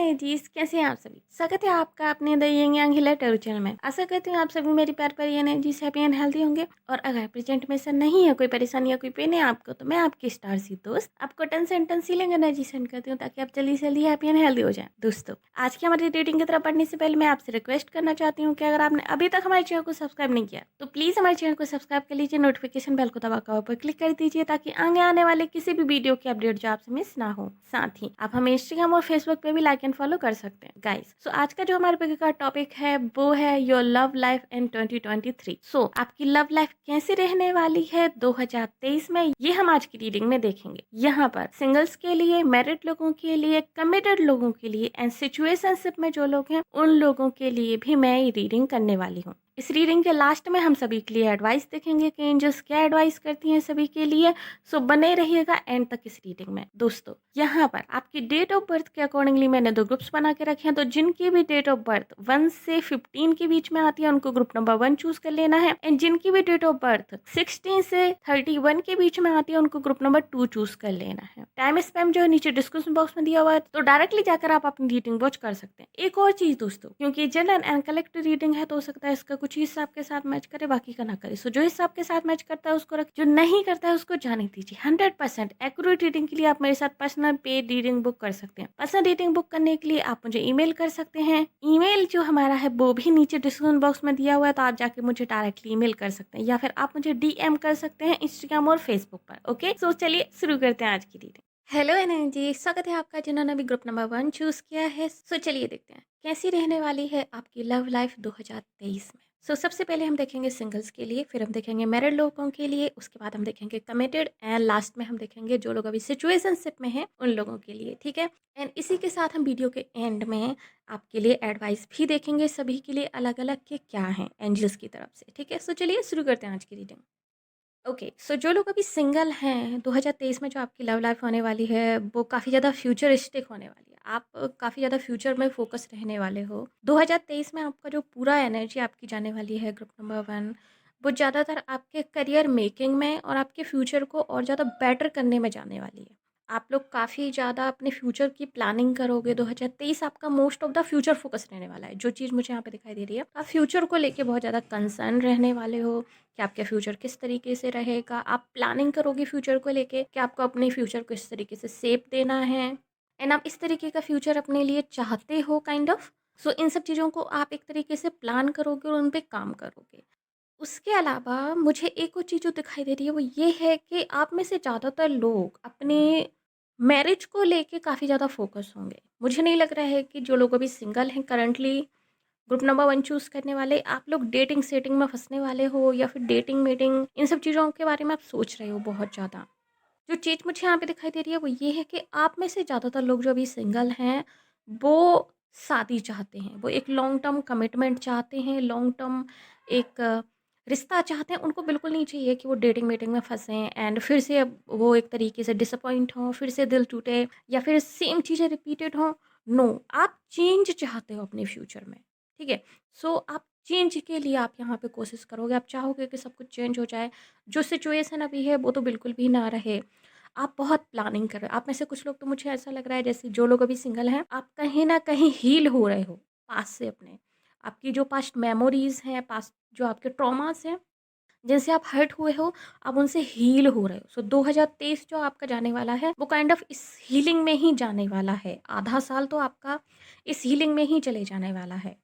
Energies, कैसे हैं आप सभी। स्वागत है आपका अपने द यंग यांग हिलर टेरू चैनल में। आशा करती हूँ आप सभी मेरी प्यार प्यारी एनर्जीज हैप्पी एंड हेल्दी होंगे। और अगर प्रेजेंट में ऐसा नहीं है, कोई परेशानी या कोई पेन है आपको, तो मैं आपकी स्टार सी दोस्त आपको टन से टन सीलिंग एनर्जी सेंड करती हूँ, ताकि आप जल्दी से जल्दी हैप्पी एंड हेल्दी हो जाए। दोस्तों, आज की हमारी रीडिंग की तरफ बढ़ने से पहले मैं आपसे रिक्वेस्ट करना चाहती हूँ कि अगर आपने अभी तक हमारे चैनल को सब्सक्राइब नहीं किया तो प्लीज हमारे चैनल को सब्सक्राइब कर लीजिए, नोटिफिकेशन बेल को दबाकर पर क्लिक कर दीजिए, ताकि आगे आने वाले किसी भी वीडियो की अपडेट जो आपसे मिस ना हो। साथ ही आप हमें इंस्टाग्राम और फेसबुक पे भी लाइक एंड फॉलो कर सकते हैं गाइस। सो आज का जो हमारे पे का टॉपिक है वो है योर लव लाइफ इन 2023। सो आपकी लव लाइफ कैसी रहने वाली है 2023 में, ये हम आज की रीडिंग में देखेंगे। यहाँ पर सिंगल्स के लिए, मैरिड लोगों के लिए, कमिटेड लोगों के लिए एंड सिचुएशनशिप में जो लोग हैं उन लोगों के लिए भी मैं ये रीडिंग करने वाली हूँ। इस रीडिंग के लास्ट में हम सभी के लिए एडवाइस देखेंगे कि एंजल्स क्या एडवाइस करती हैं सभी के लिए। सो बने रहिएगा एंड तक इस रीडिंग में। दोस्तों, यहाँ पर आपकी डेट ऑफ बर्थ के अकॉर्डिंगली मैंने दो ग्रुप्स बना के रखे हैं, तो जिनकी भी डेट ऑफ बर्थ 1 से 15 के बीच में आती है उनको ग्रुप नंबर 1 चूज कर लेना है, एंड जिनकी भी डेट ऑफ बर्थ 16 से 31 के बीच में आती है उनको ग्रुप नंबर 2 चूज कर लेना है। टाइम स्पैम जो है नीचे डिस्क्रिप्शन बॉक्स में दिया हुआ है, तो डायरेक्टली जाकर आप अपनी रीडिंग वॉच कर सकते हैं। एक और चीज दोस्तों, क्योंकि जनरल एंड कलेक्टिव रीडिंग है तो हो सकता है इसका कुछ हिस्सा आपके साथ मैच करे, बाकी का ना करे। सो जो हिस्सा आपके साथ मैच करता है उसको रख, जो नहीं करता है उसको जाने दीजिए। 100% एक्यूरेट रीडिंग के लिए आप मेरे साथ पर्सनल पेड रीडिंग बुक कर सकते हैं। पर्सनल रीडिंग बुक करने के लिए आप मुझे ईमेल कर सकते हैं। ईमेल जो हमारा है वो भी नीचे डिस्क्रिप्शन बॉक्स में दिया हुआ है, तो आप जाके मुझे डायरेक्टली ईमेल कर सकते हैं, या फिर आप मुझे डीएम कर सकते हैं इंस्टाग्राम और फेसबुक पर। ओके, सो चलिए शुरू करते हैं आज की रीडिंग। हेलो एनर्जी, स्वागत है आपका जिन्होंने भी ग्रुप नंबर 1 चूज किया है। सो चलिए देखते हैं कैसी रहने वाली है आपकी लव लाइफ 2023 में। सो सबसे पहले हम देखेंगे सिंगल्स के लिए, फिर हम देखेंगे मैरिड लोगों के लिए, उसके बाद हम देखेंगे कमिटेड, एंड लास्ट में हम देखेंगे जो लोग अभी सिचुएशनशिप में हैं उन लोगों के लिए। ठीक है, एंड इसी के साथ हम वीडियो के एंड में आपके लिए एडवाइस भी देखेंगे, सभी के लिए अलग अलग के क्या हैं एंजल्स की तरफ से। ठीक है, सो चलिए शुरू करते हैं आज की रीडिंग। ओके, सो जो लोग अभी सिंगल हैं 2023 में जो आपकी लव लाइफ होने वाली है वो काफ़ी ज़्यादा फ्यूचरिस्टिक होने वाली है। आप काफ़ी ज़्यादा फ्यूचर में फोकस रहने वाले हो 2023 में। आपका जो पूरा एनर्जी आपकी जाने वाली है ग्रुप नंबर 1, वो ज़्यादातर आपके करियर मेकिंग में और आपके फ्यूचर को और ज़्यादा बेटर करने में जाने वाली है। आप लोग काफ़ी ज़्यादा अपने फ्यूचर की प्लानिंग करोगे। 2023 आपका most of the future focus रहने वाला है। जो चीज़ मुझे यहाँ पे दिखाई दे रही है, आप फ्यूचर को लेके बहुत ज़्यादा कंसर्न रहने वाले हो कि आपका फ्यूचर किस तरीके से रहेगा। आप प्लानिंग करोगे फ्यूचर को लेके कि आपको अपने फ्यूचर को इस तरीके से शेप देना है, एंड आप इस तरीके का फ्यूचर अपने लिए चाहते हो काइंड ऑफ। सो इन सब चीज़ों को आप एक तरीके से प्लान करोगे और उन पे काम करोगे। उसके अलावा मुझे एक और चीज़ जो दिखाई दे रही है वो ये है कि आप में से ज़्यादातर लोग अपने मैरिज को लेके काफ़ी ज़्यादा फोकस होंगे। मुझे नहीं लग रहा है कि जो लोग अभी सिंगल हैं करंटली ग्रुप नंबर 1 चूज़ करने वाले, आप लोग डेटिंग सेटिंग में फँसने वाले हो, या फिर डेटिंग मीटिंग इन सब चीज़ों के बारे में आप सोच रहे हो बहुत ज़्यादा। जो चीज़ मुझे यहाँ पे दिखाई दे रही है वो ये है कि आप में से ज़्यादातर लोग जो अभी सिंगल हैं वो शादी चाहते हैं, वो एक लॉन्ग टर्म कमिटमेंट चाहते हैं, लॉन्ग टर्म एक रिश्ता चाहते हैं। उनको बिल्कुल नहीं चाहिए कि वो डेटिंग मीटिंग में फंसें एंड फिर से अब वो एक तरीके से डिसअपॉइंट हों, फिर से दिल टूटे, या फिर सेम चीज़ें रिपीटेड हों। नो, आप चेंज चाहते हो अपने फ्यूचर में। ठीक है, सो आप चेंज के लिए आप यहाँ पे कोशिश करोगे, आप चाहोगे कि सब कुछ चेंज हो जाए, जो सिचुएशन अभी है वो तो बिल्कुल भी ना रहे। आप बहुत प्लानिंग कर रहे हो। आप में से कुछ लोग, तो मुझे ऐसा लग रहा है जैसे जो लोग अभी सिंगल हैं, आप कहीं ना कहीं हील हो रहे हो पास्ट से अपने। आपकी जो पास्ट मेमोरीज हैं, पास्ट जो आपके ट्रॉमास हैं जिनसे आप हर्ट हुए हो, आप उनसे हील हो रहे हो। सो 2023 जो आपका जाने वाला है वो काइंड ऑफ इस हीलिंग में ही जाने वाला है। आधा साल तो आपका इस हीलिंग में ही चले जाने वाला है।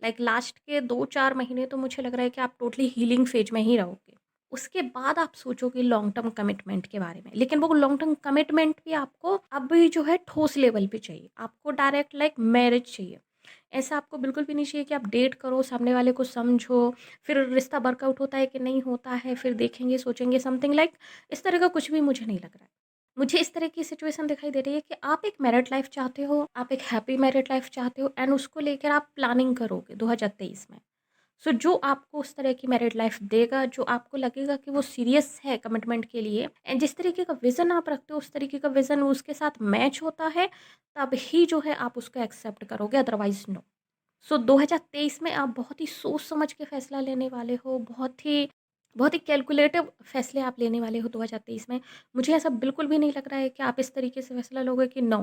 लाइक लास्ट के 2-4 महीने तो मुझे लग रहा है कि आप टोटली हीलिंग फेज में ही रहोगे। उसके बाद आप सोचोगे लॉन्ग टर्म कमिटमेंट के बारे में, लेकिन वो लॉन्ग टर्म कमिटमेंट भी आपको अभी जो है ठोस लेवल पे चाहिए। आपको डायरेक्ट लाइक मैरिज चाहिए। ऐसा आपको बिल्कुल भी नहीं चाहिए कि आप डेट करो, सामने वाले को समझो, फिर रिश्ता वर्कआउट होता है कि नहीं होता है, फिर देखेंगे सोचेंगे समथिंग लाइक इस तरह का कुछ भी मुझे नहीं लग रहा है। मुझे इस तरह की सिचुएशन दिखाई दे रही है कि आप एक मैरिड लाइफ चाहते हो, आप एक हैप्पी मैरिड लाइफ चाहते हो, एंड उसको लेकर आप प्लानिंग करोगे 2023 में। सो जो आपको उस तरह की मैरिड लाइफ देगा, जो आपको लगेगा कि वो सीरियस है कमिटमेंट के लिए, एंड जिस तरीके का विज़न आप रखते हो उस तरीके का विज़न उसके साथ मैच होता है, तब ही जो है आप उसको एक्सेप्ट करोगे, अदरवाइज़ नो। सो 2023 में आप बहुत ही सोच समझ के फैसला लेने वाले हो, बहुत ही कैलकुलेटिव फैसले आप लेने वाले हो 2023 में। मुझे ऐसा बिल्कुल भी नहीं लग रहा है कि आप इस तरीके से फैसला लोगे कि नो,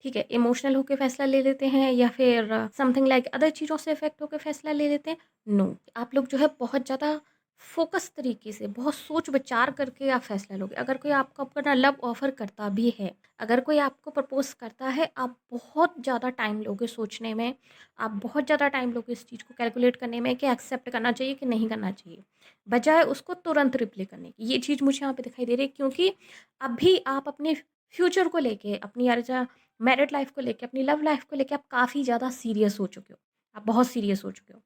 ठीक है, इमोशनल होके फैसला ले लेते हैं या फिर समथिंग लाइक अदर चीज़ों से इफ़ेक्ट होके फैसला ले लेते हैं? नो, आप लोग जो है बहुत ज़्यादा फ़ोकस तरीके से, बहुत सोच विचार करके आप फैसला लोगे। अगर कोई आपको अपना लव ऑफ़र करता भी है, अगर कोई आपको प्रपोज़ करता है, आप बहुत ज़्यादा टाइम लोगे सोचने में, आप बहुत ज़्यादा टाइम लोगे इस चीज़ को कैलकुलेट करने में कि एक्सेप्ट करना चाहिए कि नहीं करना चाहिए, बजाय उसको तुरंत रिप्ले करने की। ये चीज़ मुझे यहाँ पे दिखाई दे रही है, क्योंकि अभी आप अपने फ्यूचर को लेके, अपनी मैरिड लाइफ़ को लेके, अपनी लव लाइफ़ को लेके आप काफ़ी ज़्यादा सीरियस हो चुके हो। आप बहुत सीरियस हो चुके हो।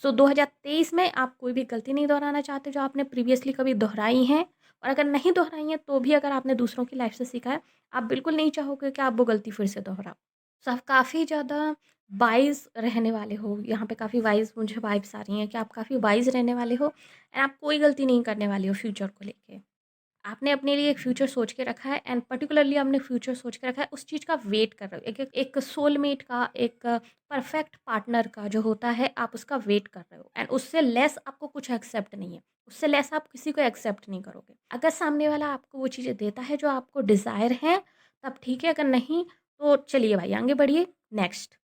सो 2023 में आप कोई भी गलती नहीं दोहराना चाहते जो आपने प्रीवियसली कभी दोहराई हैं, और अगर नहीं दोहराई हैं तो भी अगर आपने दूसरों की लाइफ़ से सीखा है, आप बिल्कुल नहीं चाहोगे कि आप वो गलती फिर से दोहराओ। सो आप काफ़ी ज़्यादा वाइज़ रहने वाले हो, यहाँ पे काफ़ी वाइज़ मुझे वाइब्स आ रही हैं कि आप काफ़ी वाइज़ रहने वाले हो एंड आप कोई गलती नहीं करने वाले हो फ्यूचर को लेके। आपने अपने लिए एक फ्यूचर सोच के रखा है एंड पर्टिकुलरली आपने फ्यूचर सोच के रखा है, उस चीज़ का वेट कर रहे हो। एक सोलमेट का, एक परफेक्ट पार्टनर का जो होता है, आप उसका वेट कर रहे हो एंड उससे लेस आपको कुछ एक्सेप्ट नहीं है। उससे लेस आप किसी को एक्सेप्ट नहीं करोगे। अगर सामने वाला आपको वो चीज़ें देता है जो आपको डिज़ायर है, तब ठीक है, अगर नहीं तो चलिए भाई आगे बढ़िए, नेक्स्ट।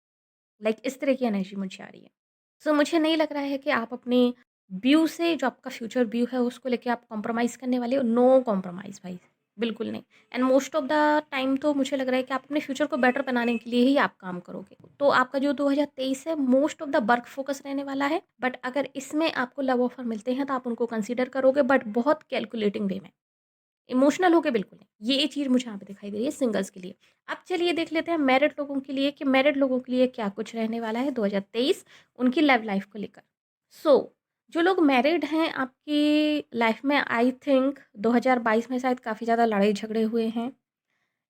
लाइक इस तरह की एनर्जी मुझे आ रही है। सो मुझे नहीं लग रहा है कि आप अपने व्यू से, जो आपका फ्यूचर व्यू है उसको लेके आप कॉम्प्रोमाइज़ करने वाले हो। नो कॉम्प्रोमाइज़ भाई, बिल्कुल नहीं। And most of the time तो मुझे लग रहा है कि आप अपने फ्यूचर को बेटर बनाने के लिए ही आप काम करोगे। तो आपका जो 2023 है, most of the work focus रहने वाला है, बट अगर इसमें आपको लव ऑफर मिलते हैं तो आप उनको कंसिडर करोगे, बट बहुत कैलकुलेटिंग वे में। इमोशनल होके बिल्कुल नहीं। ये चीज़ मुझे यहाँ पे दिखाई दे रही है सिंगल्स के लिए। अब चलिए देख लेते हैं मैरिड लोगों के लिए कि मैरिड लोगों के लिए क्या कुछ रहने वाला है 2023 उनकी लव लाइफ को लेकर। सो जो लोग मैरिड हैं, आपकी लाइफ में आई थिंक 2022 में शायद काफ़ी ज़्यादा लड़ाई झगड़े हुए हैं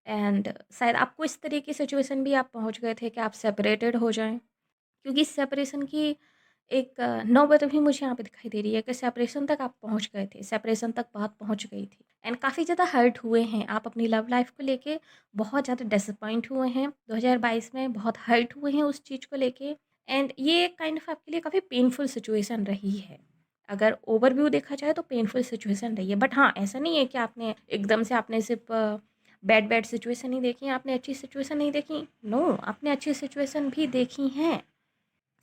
एंड शायद आपको इस तरह की सिचुएशन भी आप पहुँच गए थे कि आप सेपरेटेड हो जाएँ। क्योंकि सेपरेशन की एक नौबत भी मुझे यहाँ पे दिखाई दे रही है कि सेपरेशन तक आप पहुँच गए थे, सेपरेशन तक बात पहुँच गई थी एंड काफ़ी ज़्यादा हर्ट हुए हैं आप अपनी लव लाइफ को लेके, बहुत ज़्यादा डिसअपॉइंट हुए हैं 2022 में, बहुत हर्ट हुए हैं उस चीज़ को लेके एंड ये काइंड ऑफ आपके लिए काफ़ी पेनफुल सिचुएशन रही है। अगर ओवरव्यू देखा जाए तो पेनफुल सिचुएशन रही है, बट हाँ, ऐसा नहीं है कि आपने एकदम से आपने सिर्फ बैड बैड सिचुएशन ही देखी, आपने अच्छी सिचुएशन नहीं देखी। नो, आपने अच्छी सिचुएशन भी देखी हैं,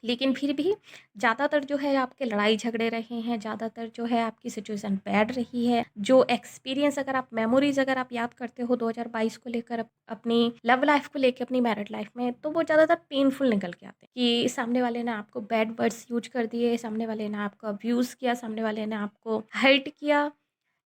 लेकिन फिर भी ज़्यादातर जो है आपके लड़ाई झगड़े रहे हैं, ज़्यादातर जो है आपकी सिचुएशन बैड रही है। जो एक्सपीरियंस, अगर आप मेमोरीज़ अगर आप याद करते हो 2022 को लेकर, अपनी लव लाइफ़ को लेके, अपनी मैरिड लाइफ़ में, तो वो ज़्यादातर पेनफुल निकल के आते हैं कि सामने वाले ने आपको बैड वर्ड्स यूज़ कर दिए, सामने वाले ने आपको अब्यूज़ किया, सामने वाले ने आपको हर्ट किया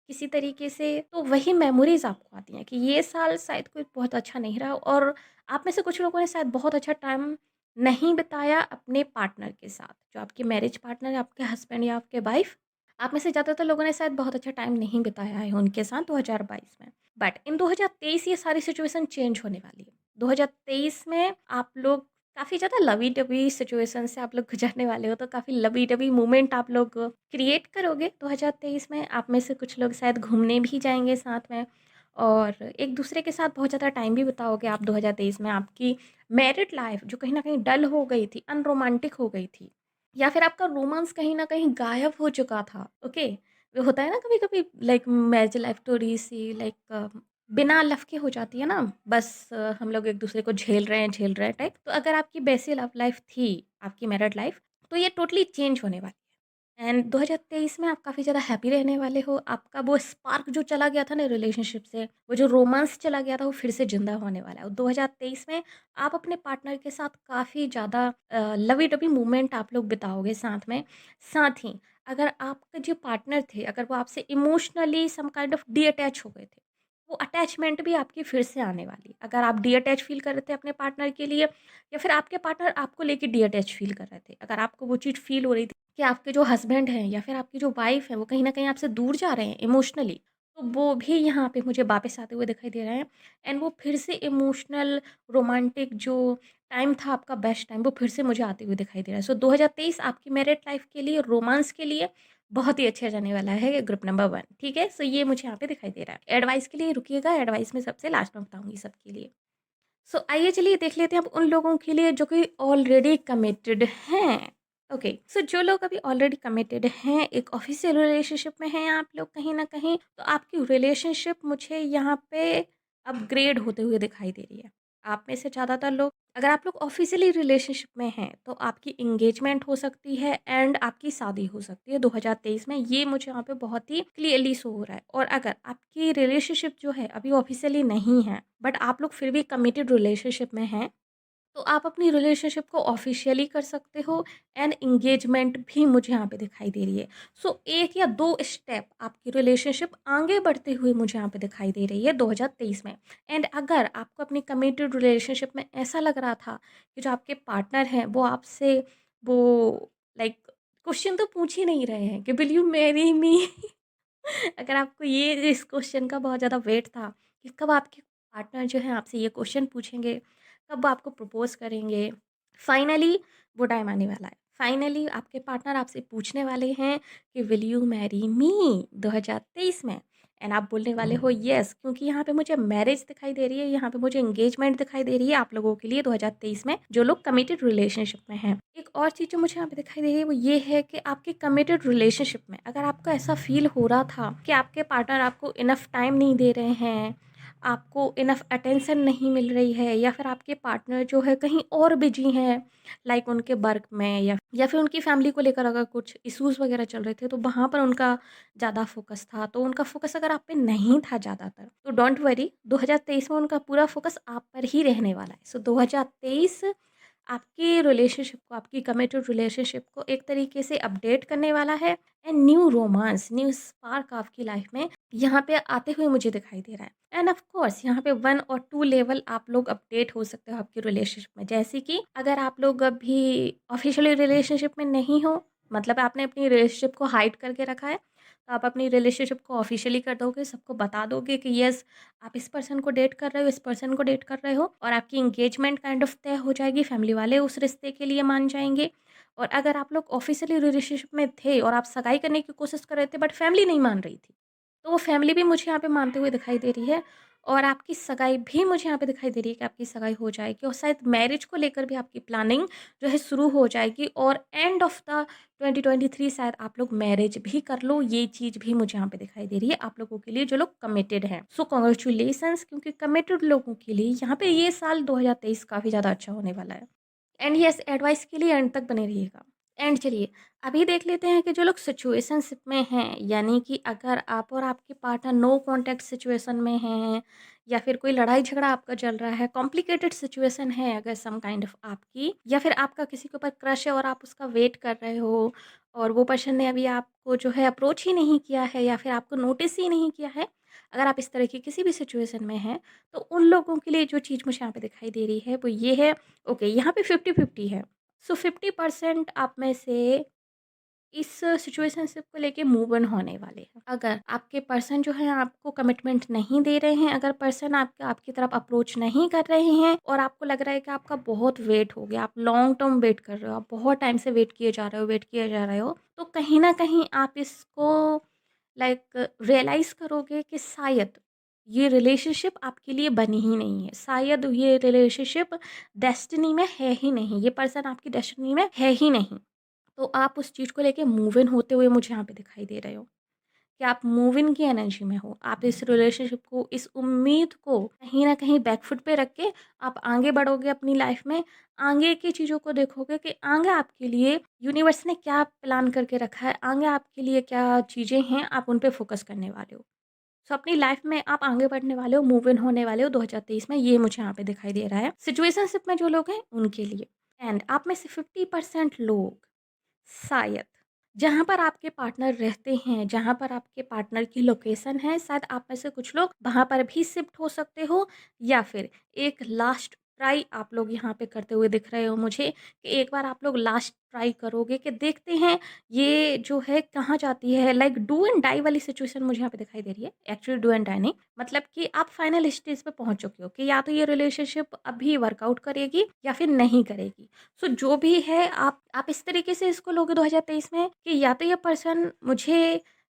किसी तरीके से। तो वही मेमोरीज़ आपको आती हैं कि ये साल शायद कोई बहुत अच्छा नहीं रहा, और आप में से कुछ लोगों ने शायद बहुत अच्छा टाइम नहीं बिताया अपने पार्टनर के साथ, जो आपके मैरिज पार्टनर है, आपके हस्बैंड या आपके वाइफ। आप में से ज़्यादातर लोगों ने शायद बहुत अच्छा टाइम नहीं बिताया है उनके साथ 2022 में। बट इन 2023 ये सारी सिचुएशन चेंज होने वाली है। 2023 में आप लोग काफ़ी ज़्यादा लवी-डवी सिचुएशन से आप लोग गुज़रने वाले हो, तो काफ़ी लवी-डवी मोमेंट आप लोग क्रिएट करोगे 2023 में। आप में से कुछ लोग शायद घूमने भी जाएँगे साथ में, और एक-दूसरे के साथ बहुत ज़्यादा टाइम भी बिताओगे आप 2023 में। आपकी मैरिड लाइफ़ जो कहीं न कहीं डल हो गई थी, अनरोमांटिक हो गई थी, या फिर आपका रोमांस कहीं न कहीं गायब हो चुका था, ओके? वो होता है ना कभी-कभी, लाइक मैरिज लाइफ़ थोड़ी-सी लाइक बिना लव के हो जाती है ना, बस हम लोग एक-दूसरे को झेल रहे हैं टाइप। तो अगर आपकी वैसी लव लाइफ़ थी, आपकी मैरिड लाइफ़, तो ये टोटली चेंज होने वाली है एंड 2023 में आप काफ़ी ज़्यादा हैप्पी रहने वाले हो। आपका वो स्पार्क जो चला गया था ना रिलेशनशिप से, वो जो रोमांस चला गया था, वो फिर से ज़िंदा होने वाला है। और 2023 में आप अपने पार्टनर के साथ काफ़ी ज़्यादा लवी-डवी मोमेंट आप लोग बिताओगे साथ में। साथ ही अगर आपके जो पार्टनर थे, अगर वो आपसे emotionally some kind of de attach हो गए थे, वो अटैचमेंट भी आपकी फिर से आने वाली है। अगर आप डी-अटैच फ़ील कर रहे थे अपने पार्टनर के लिए, या फिर आपके पार्टनर आपको लेके डी-अटैच फ़ील कर रहे थे, अगर आपको वो चीज़ फ़ील हो रही थी कि आपके जो हस्बैंड हैं या फिर आपकी जो वाइफ़ है, वो कहीं न कहीं आपसे दूर जा रहे हैं इमोशनली, तो वो भी यहाँ पे मुझे वापस आते हुए दिखाई दे रहे हैं एंड वो फिर से इमोशनल रोमांटिक जो टाइम था आपका बेस्ट टाइम, वो फिर से मुझे आते हुए दिखाई दे रहा है। सो 2023 आपकी मैरिड लाइफ़ के लिए, रोमांस के लिए बहुत ही अच्छा जाने वाला है, ग्रुप नंबर 1, ठीक है? सो ये मुझे यहाँ पे दिखाई दे रहा है। एडवाइस के लिए रुकिएगा, एडवाइस मैं सबसे लास्ट में बताऊँगी सबके लिए। सो आइए चलिए देख लेते हैं अब उन लोगों के लिए जो कि ऑलरेडी कमिटेड हैं। ओके, सो जो लोग अभी ऑलरेडी कमिटेड हैं, एक ऑफिशियल रिलेशनशिप में हैं आप लोग कहीं न कहीं, तो आपकी रिलेशनशिप मुझे यहाँ पे अपग्रेड होते हुए दिखाई दे रही है। आप में से ज़्यादातर लोग, अगर आप लोग ऑफ़िशियली रिलेशनशिप में हैं, तो आपकी एंगेजमेंट हो सकती है एंड आपकी शादी हो सकती है 2023 में। ये मुझे यहाँ पे बहुत ही क्लियरली शो हो रहा है। और अगर आपकी रिलेशनशिप जो है अभी ऑफ़िशियली नहीं है, बट आप लोग फिर भी कमिटेड रिलेशनशिप में हैं, तो आप अपनी रिलेशनशिप को ऑफ़िशियली कर सकते हो एंड एंगेजमेंट भी मुझे यहाँ पे दिखाई दे रही है। सो 1 या 2 स्टेप आपकी रिलेशनशिप आगे बढ़ते हुए मुझे यहाँ पे दिखाई दे रही है 2023 में। एंड अगर आपको अपनी कमिटेड रिलेशनशिप में ऐसा लग रहा था कि जो आपके पार्टनर हैं वो आपसे वो लाइक क्वेश्चन तो पूछ ही नहीं रहे हैं कि विल यू मैरी मी? अगर आपको ये इस क्वेश्चन का बहुत ज़्यादा वेट था कि कब आपके पार्टनर जो है आपसे ये क्वेश्चन पूछेंगे, कब वो आपको प्रपोज़ करेंगे, फाइनली वो टाइम आने वाला है। फाइनली आपके पार्टनर आपसे पूछने वाले हैं कि विल यू मैरी मी 2023 में? एंड आप बोलने वाले हो येस, क्योंकि यहाँ पे मुझे मैरिज दिखाई दे रही है, यहाँ पे मुझे एंगेजमेंट दिखाई दे रही है आप लोगों के लिए 2023 में, जो लोग कमिटेड रिलेशनशिप में हैं। एक और चीज़ जो मुझे यहाँ पे दिखाई दे रही है वो ये है कि आपके कमिटेड रिलेशनशिप में अगर आपको ऐसा फ़ील हो रहा था कि आपके पार्टनर आपको इनफ टाइम नहीं दे रहे हैं, आपको इनफ अटेंशन नहीं मिल रही है, या फिर आपके पार्टनर जो है कहीं और बिजी हैं, लाइक उनके वर्क में, या फिर उनकी फैमिली को लेकर अगर कुछ इश्यूज़ वगैरह चल रहे थे तो वहाँ पर उनका ज़्यादा फोकस था, तो उनका फोकस अगर आप पे नहीं था ज़्यादातर, तो डोंट वरी, 2023 में उनका पूरा फोकस आप पर ही रहने वाला है। सो 2023 आपकी रिलेशनशिप को, आपकी कमिटेड रिलेशनशिप को एक तरीके से अपडेट करने वाला है and new romance, new spark आपकी लाइफ में यहाँ पे आते हुए मुझे दिखाई दे रहा है। एंड ऑफ कोर्स यहाँ पे 1 और 2 लेवल आप लोग अपडेट हो सकते हो आपकी रिलेशनशिप में। जैसे कि अगर आप लोग अभी ऑफिशियली रिलेशनशिप में नहीं हो, मतलब आपने अपनी रिलेशनशिप को हाइड करके रखा है, तो आप अपनी रिलेशनशिप को ऑफिशियली कर दोगे, सबको बता दोगे कि यस आप इस पर्सन को डेट कर रहे हो, इस पर्सन को डेट कर रहे हो, और आपकी एंगेजमेंट काइंड ऑफ तय हो जाएगी, फैमिली वाले उस रिश्ते के लिए मान जाएँगे। और अगर आप लोग ऑफ़िशियली रिलेशनशिप में थे और आप सगाई करने की कोशिश कर रहे थे बट फैमिली नहीं मान रही थी, तो वो फैमिली भी मुझे यहाँ पे मानते हुए दिखाई दे रही है, और आपकी सगाई भी मुझे यहाँ पे दिखाई दे रही है कि आपकी सगाई हो जाएगी, और शायद मैरिज को लेकर भी आपकी प्लानिंग जो है शुरू हो जाएगी, और एंड ऑफ द 2023 शायद आप लोग मैरिज भी कर लो। ये चीज़ भी मुझे यहाँ पे दिखाई दे रही है आप लोगों के लिए जो लोग कमिटेड हैं। सो कांग्रेचुलेशंस, क्योंकि कमिटेड लोगों के लिए यहाँ पे ये साल 2023 काफ़ी ज़्यादा अच्छा होने वाला है। एंड यस, एडवाइस के लिए एंड तक बने रहिएगा। एंड चलिए अभी देख लेते हैं कि जो लोग सिचुएशनशिप में हैं, यानी कि अगर आप और आपके पार्टनर नो कॉन्टैक्ट सिचुएशन में हैं, या फिर कोई लड़ाई झगड़ा आपका चल रहा है, कॉम्प्लिकेटेड सिचुएशन है अगर सम काइंड ऑफ आपकी, या फिर आपका किसी के ऊपर क्रश है और आप उसका वेट कर रहे हो, और वो पर्सन ने अभी आपको जो है अप्रोच ही नहीं किया है, या फिर आपको नोटिस ही नहीं किया है, अगर आप इस तरह की किसी भी सिचुएशन में हैं, तो उन लोगों के लिए जो चीज़ मुझे यहाँ पे दिखाई दे रही है वो ये है। ओके, यहाँ पे 50-50 है। सो 50% आप में से इस सिचुएशनशिप को लेके मूव ऑन होने वाले हैं। अगर आपके पर्सन जो है आपको कमिटमेंट नहीं दे रहे हैं, अगर पर्सन आपकी तरफ अप्रोच नहीं कर रहे हैं, और आपको लग रहा है कि आपका बहुत वेट हो गया, आप लॉन्ग टर्म वेट कर रहे हो, आप बहुत टाइम से वेट किए जा रहे हो, वेट किए जा रहे हो, तो कहीं न कहीं आप इसको लाइक रियलाइज़ करोगे कि शायद ये रिलेशनशिप आपके लिए बनी ही नहीं है। शायद ये रिलेशनशिप डेस्टिनी में है ही नहीं, ये पर्सन आपकी डेस्टिनी में है ही नहीं। तो आप उस चीज़ को लेके मूव इन होते हुए मुझे यहाँ पे दिखाई दे रहे हो कि आप मूव इन की एनर्जी में हो। आप इस रिलेशनशिप को, इस उम्मीद को कहीं न कहीं बैक फुट पे रख के आप आगे बढ़ोगे अपनी लाइफ़ में। आगे की चीज़ों को देखोगे कि आगे आपके लिए यूनिवर्स ने क्या प्लान करके रखा है, आगे आपके लिए क्या चीज़ें हैं, आप उन पे फ़ोकस करने वाले हो। सो अपनी लाइफ़ में आप आगे बढ़ने वाले हो, मूव इन होने वाले हो 2023 में, ये मुझे यहाँ पे दिखाई दे रहा है। सिचुएशनशिप में जो लोग हैं, उनके लिए। एंड आप में से 50% लोग शायद जहाँ पर आपके पार्टनर रहते हैं, जहाँ पर आपके पार्टनर की लोकेशन है, शायद आप में से कुछ लोग वहाँ पर भी शिफ्ट हो सकते हो, या फिर एक लास्ट ट्राई आप लोग यहाँ पे करते हुए दिख रहे हो मुझे कि एक बार आप लोग लास्ट ट्राई करोगे कि देखते हैं ये जो है कहाँ जाती है। लाइक डू एंड डाई वाली सिचुएशन मुझे यहाँ पे दिखाई दे रही है। एक्चुअली डू एंड डाई नहीं, मतलब कि आप फाइनल स्टेज पे पहुँच चुके हो कि या तो ये रिलेशनशिप अभी वर्कआउट करेगी या फिर नहीं करेगी। सो जो भी है आप इस तरीके से इसको लोगे 2023 में कि या तो ये पर्सन मुझे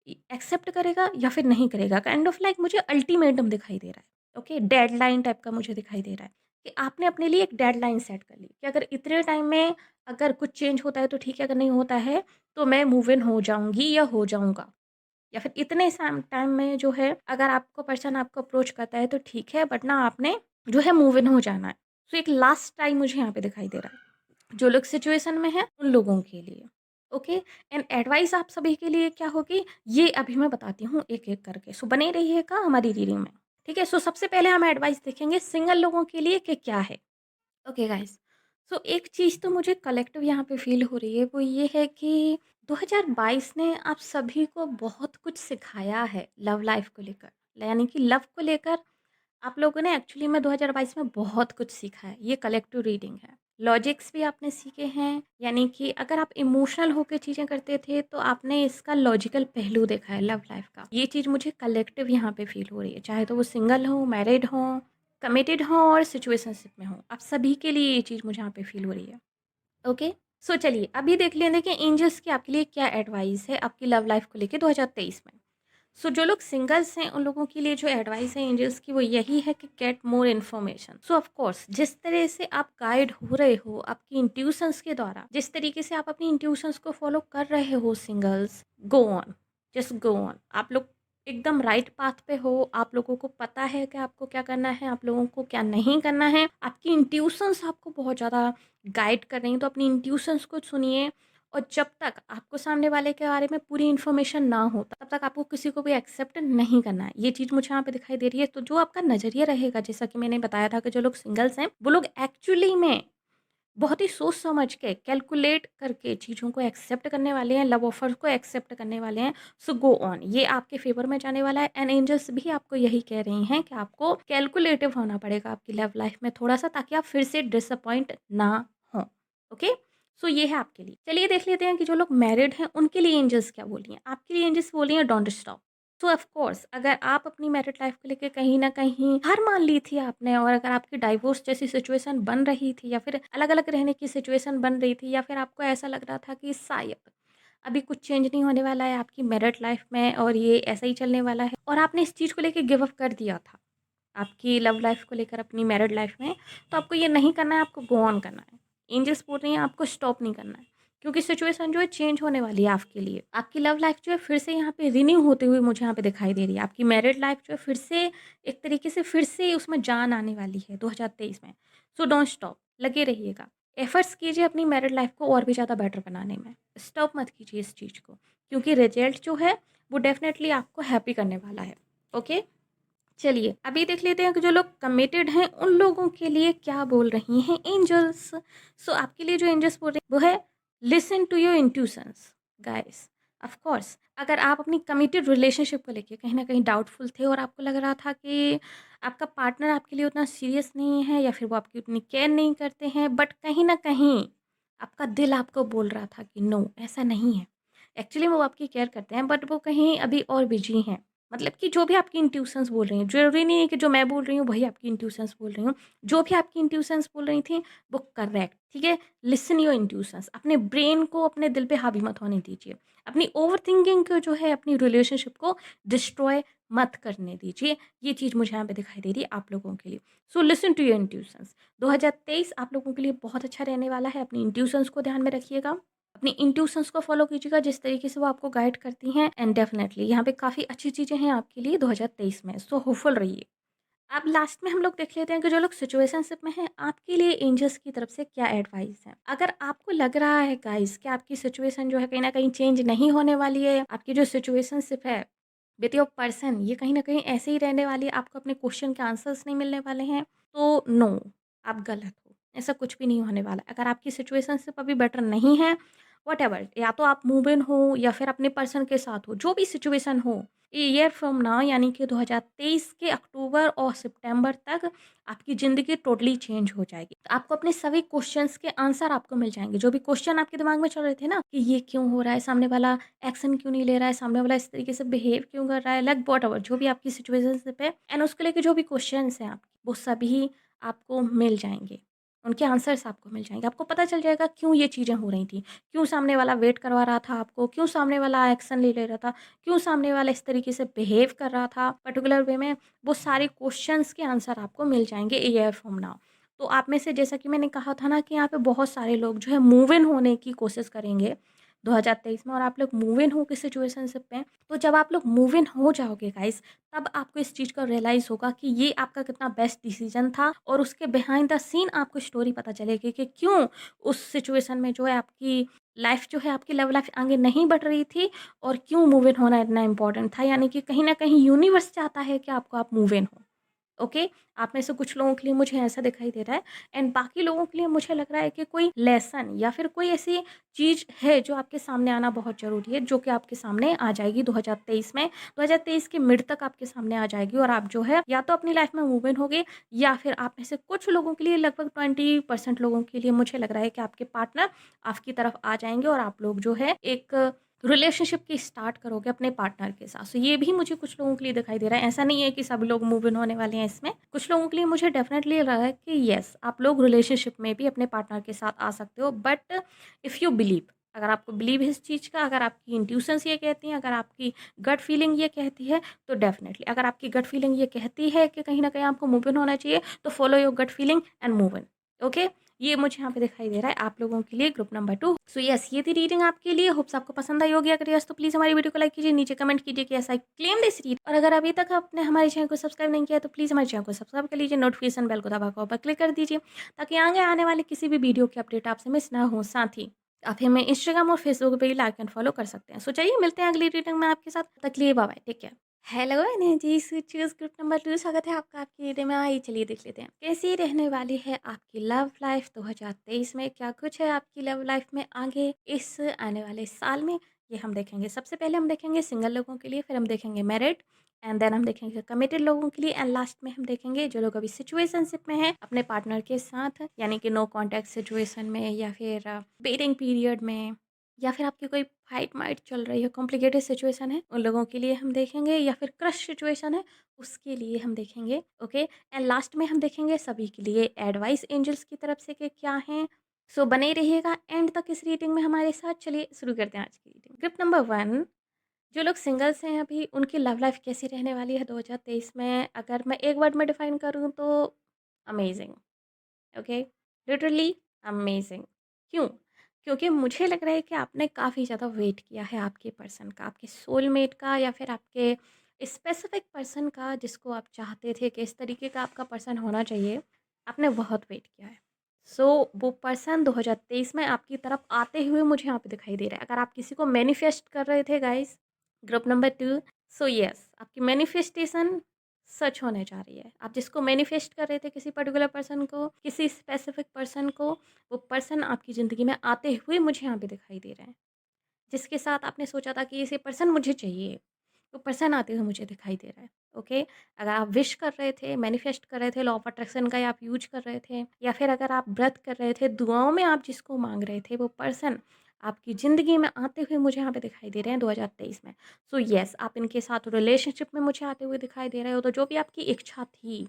एक्सेप्ट करेगा या फिर नहीं करेगा। काइंड ऑफ लाइक मुझे अल्टीमेटम दिखाई दे रहा है। ओके, डेडलाइन टाइप का मुझे दिखाई दे रहा है कि आपने अपने लिए एक डेडलाइन सेट कर ली कि अगर इतने टाइम में अगर कुछ चेंज होता है तो ठीक है, अगर नहीं होता है तो मैं मूव इन हो जाऊँगी या हो जाऊँगा। या फिर इतने टाइम में जो है अगर आपको पर्सन आपको अप्रोच करता है तो ठीक है, बट ना आपने जो है मूव इन हो जाना है। सो एक लास्ट टाइम मुझे यहाँ पे दिखाई दे रहा है जो लोग सिचुएशन में हैं उन लोगों के लिए। ओके, एंड एडवाइस आप सभी के लिए क्या होगी ये अभी मैं बताती हूँ एक एक करके। सो बने रहिएगा हमारी रीडिंग में। ठीक है, सो सबसे पहले हम एडवाइस देखेंगे सिंगल लोगों के लिए कि क्या है। ओके गाइस, सो एक चीज़ तो मुझे कलेक्टिव यहाँ पे फील हो रही है, वो ये है कि 2022 ने आप सभी को बहुत कुछ सिखाया है लव लाइफ को लेकर, यानी कि लव को लेकर आप लोगों ने एक्चुअली में 2022 में बहुत कुछ सीखा है। ये कलेक्टिव रीडिंग है। लॉजिक्स भी आपने सीखे हैं, यानी कि अगर आप इमोशनल होकर चीज़ें करते थे तो आपने इसका लॉजिकल पहलू देखा है लव लाइफ का। ये चीज़ मुझे कलेक्टिव यहाँ पे फील हो रही है, चाहे तो वो सिंगल हो, मैरिड हो, कमिटेड हो और सिचुएशनशिप में हो, आप सभी के लिए ये चीज़ मुझे यहाँ पे फील हो रही है। ओके, सो चलिए अभी देख लेते हैं कि एंजल्स की आपके लिए क्या एडवाइस है आपकी लव लाइफ को लेके 2023 में। सो जो लोग सिंगल्स हैं उन लोगों के लिए जो एडवाइस है एंजल्स की वो यही है कि get more information. So of course जिस तरह से आप गाइड हो रहे हो आपकी इंट्यूशंस के द्वारा, जिस तरीके से आप अपनी इंट्यूशंस को फॉलो कर रहे हो singles, go on, just go on. आप लोग एकदम राइट पाथ पे हो, आप लोगों को पता है कि आपको क्या करना है, आप लोगों को क्या नहीं करना है। आपकी इंट्यूशंस आपको बहुत ज़्यादा गाइड कर रही हैं, तो अपनी इंट्यूशंस को सुनिए। और जब तक आपको सामने वाले के बारे में पूरी इन्फॉर्मेशन ना हो तब तक आपको किसी को भी एक्सेप्ट नहीं करना है। ये चीज़ मुझे यहाँ पे दिखाई दे रही है। तो जो आपका नज़रिया रहेगा, जैसा कि मैंने बताया था कि जो लोग सिंगल्स हैं वो लोग एक्चुअली में बहुत ही सोच समझ के कैलकुलेट करके चीज़ों को एक्सेप्ट करने वाले हैं, लव ऑफर को एक्सेप्ट करने वाले हैं। सो गो ऑन, ये आपके फेवर में जाने वाला है। एंड एंजल्स भी आपको यही कह रही हैं कि आपको कैलकुलेटिव होना पड़ेगा आपकी लव लाइफ में थोड़ा सा, ताकि आप फिर से डिसअपॉइंट ना हो। ओके, सो ये है आपके लिए। चलिए देख लेते हैं कि जो लोग मैरिड हैं उनके लिए एंजल्स क्या बोल रही हैं। आपके लिए एंजल्स बोल रही हैं don't stop. So of course अगर आप अपनी मैरिड लाइफ को लेके कहीं ना कहीं हार मान ली थी आपने, और अगर आपकी डाइवोर्स जैसी सिचुएशन बन रही थी या फिर अलग अलग रहने की सिचुएशन बन रही थी, या फिर आपको ऐसा लग रहा था कि शायद अभी कुछ चेंज नहीं होने वाला है आपकी मैरिड लाइफ में और ये ऐसा ही चलने वाला है, और आपने इस चीज़ को लेके गिव अप कर दिया था आपकी लव लाइफ को लेकर अपनी मैरिड लाइफ में, तो आपको ये नहीं करना है, आपको गो ऑन करना है। एंजल्स बोल रही हैं आपको स्टॉप नहीं करना है, क्योंकि सिचुएशन जो है चेंज होने वाली है आपके लिए। आपकी लव लाइफ जो है फिर से यहाँ पे रिन्यू होते हुए मुझे यहाँ पे दिखाई दे रही है। आपकी मैरिड लाइफ जो है फिर से एक तरीके से फिर से उसमें जान आने वाली है 2023 में। सो डोंट स्टॉप, लगे रहिएगा, एफर्ट्स कीजिए अपनी मैरिड लाइफ को और भी ज़्यादा बेटर बनाने में। स्टॉप मत कीजिए इस चीज़ को, क्योंकि रिजल्ट जो है वो डेफिनेटली आपको हैप्पी करने वाला है। ओके, चलिए अभी देख लेते हैं कि जो लोग कमिटेड हैं उन लोगों के लिए क्या बोल रही हैं एंजल्स। सो आपके लिए जो एंजल्स बोल रहे हैं वो है listen to your intuitions guys. Of course अगर आप अपनी कमिटेड रिलेशनशिप को लेके कहीं ना कहीं डाउटफुल थे और आपको लग रहा था कि आपका पार्टनर आपके लिए उतना सीरियस नहीं है या फिर वो आपकी उतनी केयर नहीं करते हैं, बट कहीं ना कहीं आपका दिल आपको बोल रहा था कि नो ऐसा नहीं है, एक्चुअली वो आपकी केयर करते हैं बट वो कहीं अभी और बिजी हैं। मतलब कि जो भी आपकी इंट्यूशंस बोल रही हैं, ज़रूरी नहीं है कि जो मैं बोल रही हूँ वही आपकी इंट्यूशंस बोल रही हूँ। जो भी आपकी इंट्यूशंस बोल रही थी वो करेक्ट, ठीक है? Listen your intuitions. अपने ब्रेन को अपने दिल पे हावी मत होने दीजिए। अपनी ओवरथिंकिंग को जो है अपनी रिलेशनशिप को डिस्ट्रॉय मत करने दीजिए। ये चीज़ मुझे यहाँ पे दिखाई दे रही है आप लोगों के लिए। So listen to your intuitions. 2023 आप लोगों के लिए बहुत अच्छा रहने वाला है। अपनी इंट्यूशंस को ध्यान में रखिएगा। अपनी इंट्यूशंस को फॉलो कीजिएगा जिस तरीके से वो आपको गाइड करती हैं, एंड डेफिनेटली यहाँ पे काफ़ी अच्छी चीज़ें हैं आपके लिए 2023 में। सो होपफुल रहिए। अब लास्ट में हम लोग देख लेते हैं कि जो लोग सिचुएशनशिप में हैं आपके लिए एंजल्स की तरफ से क्या एडवाइस है। अगर आपको लग रहा है गाइस कि आपकी सिचुएशन जो है कहीं ना कहीं चेंज नहीं होने वाली है, आपकी जो सिचुएशनशिप है विद योर पर्सन ये कहीं ना कहीं ऐसे ही रहने वाली है, आपको अपने क्वेश्चन के आंसर्स नहीं मिलने वाले हैं, तो नो, आप गलत हो। ऐसा कुछ भी नहीं होने वाला। अगर आपकी सिचुएशनशिप अभी बेटर नहीं है, व्हाटएवर, या तो आप मूव इन हो या फिर अपने पर्सन के साथ हो, जो भी सिचुएशन हो, ईयर फ्रॉम नाउ यानी कि 2023 के अक्टूबर और सितंबर तक आपकी ज़िंदगी टोटली चेंज हो जाएगी। तो आपको अपने सभी क्वेश्चंस के आंसर आपको मिल जाएँगे। जो भी क्वेश्चन आपके दिमाग में चल रहे थे ना कि ये क्यों हो रहा है, सामने वाला एक्शन क्यों नहीं ले रहा है, सामने वाला इस तरीके से बिहेव क्यों कर रहा है, लाइक व्हाटएवर जो भी आपकी सिचुएशनशिप है एंड उसको लेके जो भी क्वेश्चंस हैं आपके, वो सभी आपको मिल जाएँगे। उनके आंसर्स आपको मिल जाएँगे। आपको पता चल जाएगा क्यों ये चीज़ें हो रही थी, क्यों सामने वाला वेट करवा रहा था आपको, क्यों सामने वाला एक्शन नहीं ले रहा था, क्यों सामने वाला इस तरीके से बिहेव कर रहा था पर्टिकुलर वे में। वो सारे क्वेश्चंस के आंसर आपको मिल जाएँगे ए ईयर फ्रॉम नाउ। तो आप में से जैसा कि मैंने कहा था ना कि यहाँ पे बहुत सारे लोग जो है मूव इन होने की कोशिश करेंगे 2023 में और आप लोग मूव इन हो किस सिचुएशनशिप में, तो जब आप लोग मूव इन हो जाओगे गाइस, तब आपको इस चीज़ का रियलाइज़ होगा कि ये आपका कितना बेस्ट डिसीजन था और उसके बिहाइंड द सीन आपको स्टोरी पता चलेगी कि क्यों उस सिचुएशन में जो है आपकी लाइफ जो है आपकी लव लाइफ आगे नहीं बढ़ रही थी और क्यों मूव इन होना इतना इंपॉर्टेंट था। यानी कि कहीं ना कहीं यूनिवर्स चाहता है कि आप मूव इन हो। ओके, आप में से कुछ लोगों के लिए मुझे ऐसा दिखाई दे रहा है एंड बाकी लोगों के लिए मुझे लग रहा है कि कोई लेसन या फिर कोई ऐसी चीज़ है जो आपके सामने आना बहुत ज़रूरी है, जो कि आपके सामने आ जाएगी 2023 में। 2023 के मिड तक आपके सामने आ जाएगी और आप जो है या तो अपनी लाइफ में मूव इन होगे या फिर आप में से कुछ लोगों के लिए, लगभग 20% लोगों के लिए मुझे लग रहा है कि आपके पार्टनर आपकी तरफ आ जाएंगे और आप लोग जो है एक रिलेशनशिप की स्टार्ट करोगे अपने पार्टनर के साथ। सो ये भी मुझे कुछ लोगों के लिए दिखाई दे रहा है। ऐसा नहीं है कि सब लोग मूव इन होने वाले हैं इसमें। कुछ लोगों के लिए मुझे डेफिनेटली लग रहा है कि येस, आप लोग रिलेशनशिप में भी अपने पार्टनर के साथ आ सकते हो, बट इफ़ यू बिलीव, अगर आपको बिलीव है इस चीज़ का, अगर आपकी इंट्यूशंस ये कहती हैं, अगर आपकी गट फीलिंग ये कहती है, तो डेफिनेटली अगर आपकी गट फीलिंग ये कहती है कि कहीं न कहीं आपको मूव इन होना चाहिए, तो follow your gut feeling and move in. Okay? ये मुझे यहाँ पे दिखाई दे रहा है आप लोगों के लिए ग्रुप नंबर 2। सो यस, ये थी रीडिंग आपके लिए। होप्स आपको पसंद आई होगी। अगर यस तो प्लीज़ हमारी वीडियो को लाइक कीजिए, नीचे कमेंट कीजिए कि yes I claim this read. और अगर अभी तक आपने हमारे चैनल को सब्सक्राइब नहीं किया तो प्लीज़ हमारे चैनल को सब्सक्राइब कर लीजिए, नोटिफिकेशन बेल को दबाकर ऑल पर क्लिक कर दीजिए ताकि आगे आने वाले किसी भी वीडियो की अपडेट आपसे मिस ना हो। साथ ही आप हमें इंस्टाग्राम और फेसबुक पे भी लाइक एंड फॉलो कर सकते हैं। सो चलिए मिलते हैं अगली रीडिंग में आपके साथ। तब तक के लिए bye bye, take care. Hello energy switchers, group number 2, स्वागत है आपका आपकी रीडिंग में। आइए चलिए देख लेते हैं कैसी रहने वाली है आपकी लव लाइफ 2023 में। क्या कुछ है आपकी लव लाइफ में आगे इस आने वाले साल में, ये हम देखेंगे। सबसे पहले हम देखेंगे सिंगल लोगों के लिए, फिर हम देखेंगे मैरिड, एंड देन हम देखेंगे कमिटेड लोगों के लिए, एंड लास्ट में हम देखेंगे जो लोग अभी सिचुएशनशिप में हैं अपने पार्टनर के साथ, यानी कि नो कॉन्टैक्ट सिचुएशन में या फिर वेटिंग पीरियड में, या फिर आपकी कोई फाइट माइट चल रही है, कॉम्प्लिकेटेड सिचुएशन है, उन लोगों के लिए हम देखेंगे, या फिर क्रश सिचुएशन है उसके लिए हम देखेंगे। ओके, एंड लास्ट में हम देखेंगे सभी के लिए एडवाइस एंजल्स की तरफ से कि क्या हैं। सो बने रहिएगा एंड तक इस रीडिंग में हमारे साथ। चलिए शुरू करते हैं आज की रीडिंग। ग्रुप नंबर 1, जो लोग सिंगल्स हैं अभी, उनकी लव लाइफ कैसी रहने वाली है 2023 में। अगर मैं एक वर्ड में डिफाइन करूँ तो अमेजिंग। Okay, literally amazing. क्यों? क्योंकि मुझे लग रहा है कि आपने काफ़ी ज़्यादा वेट किया है आपके पर्सन का, आपके सोलमेट का, या फिर आपके स्पेसिफिक पर्सन का जिसको आप चाहते थे कि इस तरीके का आपका पर्सन होना चाहिए। आपने बहुत वेट किया है। सो वो पर्सन 2023 में आपकी तरफ आते हुए मुझे यहाँ पे दिखाई दे रहा है। अगर आप किसी को मैनिफेस्ट कर रहे थे guys, group number 2, so yes, आपकी मैनिफेस्टेशन सच होने जा रही है। आप जिसको मैनिफेस्ट कर रहे थे किसी पर्टिकुलर पर्सन को, किसी स्पेसिफिक पर्सन को, वो पर्सन आपकी ज़िंदगी में आते हुए मुझे यहाँ पे दिखाई दे रहे हैं। जिसके साथ आपने सोचा था कि ये पर्सन मुझे चाहिए, वो पर्सन आते हुए मुझे दिखाई दे रहा है। ओके, अगर आप विश कर रहे थे, मैनिफेस्ट कर रहे थे, लॉ ऑफ अट्रैक्शन का आप यूज कर रहे थे, या फिर अगर आप व्रत कर रहे थे, दुआओं में आप जिसको मांग रहे थे, वो पर्सन आपकी ज़िंदगी में आते हुए मुझे यहाँ पे दिखाई दे रहे हैं 2023 में। सो येस, आप इनके साथ रिलेशनशिप में मुझे आते हुए दिखाई दे रहे हो। तो जो भी आपकी इच्छा थी,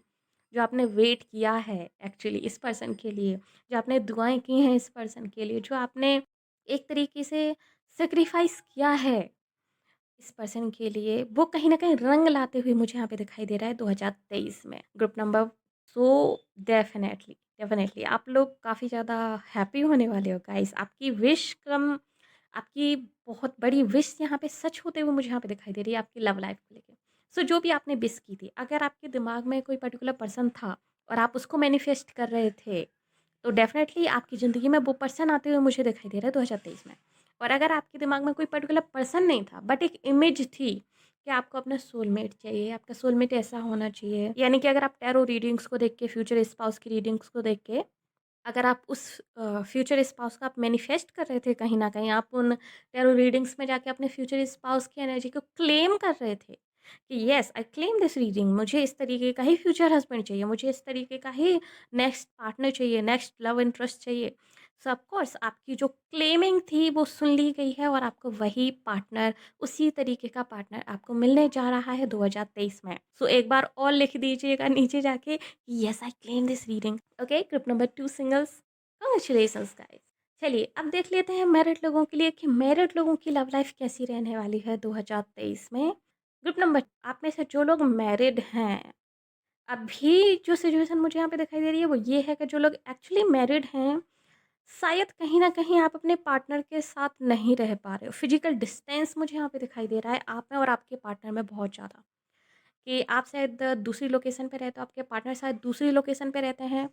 जो आपने वेट किया है एक्चुअली इस पर्सन के लिए, जो आपने दुआएं की हैं इस पर्सन के लिए, जो आपने एक तरीके से सेक्रीफाइस किया है इस पर्सन के लिए, वो कहीं न कहीं रंग लाते हुए मुझे यहाँ पे दिखाई दे रहा है 2023 में। Group number, so definitely, definitely आप लोग काफ़ी ज़्यादा हैप्पी होने वाले हो गाइस। आपकी विश कम, आपकी बहुत बड़ी विश यहाँ पे सच होते हुए मुझे यहाँ पे दिखाई दे रही है आपकी लव लाइफ़ को लेके। सो जो भी आपने विश की थी, अगर आपके दिमाग में कोई पर्टिकुलर पर्सन था और आप उसको मैनिफेस्ट कर रहे थे, तो डेफ़िनेटली आपकी ज़िंदगी में वो पर्सन आते हुए मुझे दिखाई दे रहा है 2023 में। और अगर आपके दिमाग में कोई पर्टिकुलर पर्सन नहीं था, बट एक इमेज थी कि आपको अपना सोलमेट चाहिए, आपका सोलमेट ऐसा होना चाहिए, यानी कि अगर आप टैरो रीडिंग्स को देख के, फ्यूचर स्पाउस की रीडिंग्स को देख के, अगर आप उस फ्यूचर स्पाउस का आप मैनिफेस्ट कर रहे थे, कहीं न कहीं आप उन टैरो रीडिंग्स में जाके अपने फ्यूचर स्पाउस की एनर्जी को क्लेम कर रहे थे कि yes I claim this reading, मुझे इस तरीके का ही फ्यूचर हस्बैंड चाहिए, मुझे इस तरीके का ही नेक्स्ट पार्टनर चाहिए, नेक्स्ट लव इंटरेस्ट चाहिए। सो ऑफ कोर्स आपकी जो क्लेमिंग थी वो सुन ली गई है और आपको वही पार्टनर, उसी तरीके का पार्टनर आपको मिलने जा रहा है 2023 में। सो एक बार और लिख दीजिएगा नीचे जाके, yes I claim this reading. Okay, group number 2 singles, congratulations guys. चलिए अब देख लेते हैं मैरिड लोगों के लिए कि मैरिड लोगों की लव लाइफ कैसी रहने वाली है 2023 में। ग्रुप नंबर, आप में से जो लोग मैरिड हैं, अभी जो सिचुएशन मुझे यहाँ पे दिखाई दे रही है वो ये है कि जो लोग एक्चुअली मैरिड हैं, शायद कहीं न कहीं आप अपने पार्टनर के साथ नहीं रह पा रहे हो। फिज़िकल डिस्टेंस मुझे यहाँ पे दिखाई दे रहा है आप में और आपके पार्टनर में बहुत ज़्यादा। कि आप शायद दूसरी लोकेशन पे रहते हो, आपके पार्टनर शायद दूसरी लोकेशन पे रहते हैं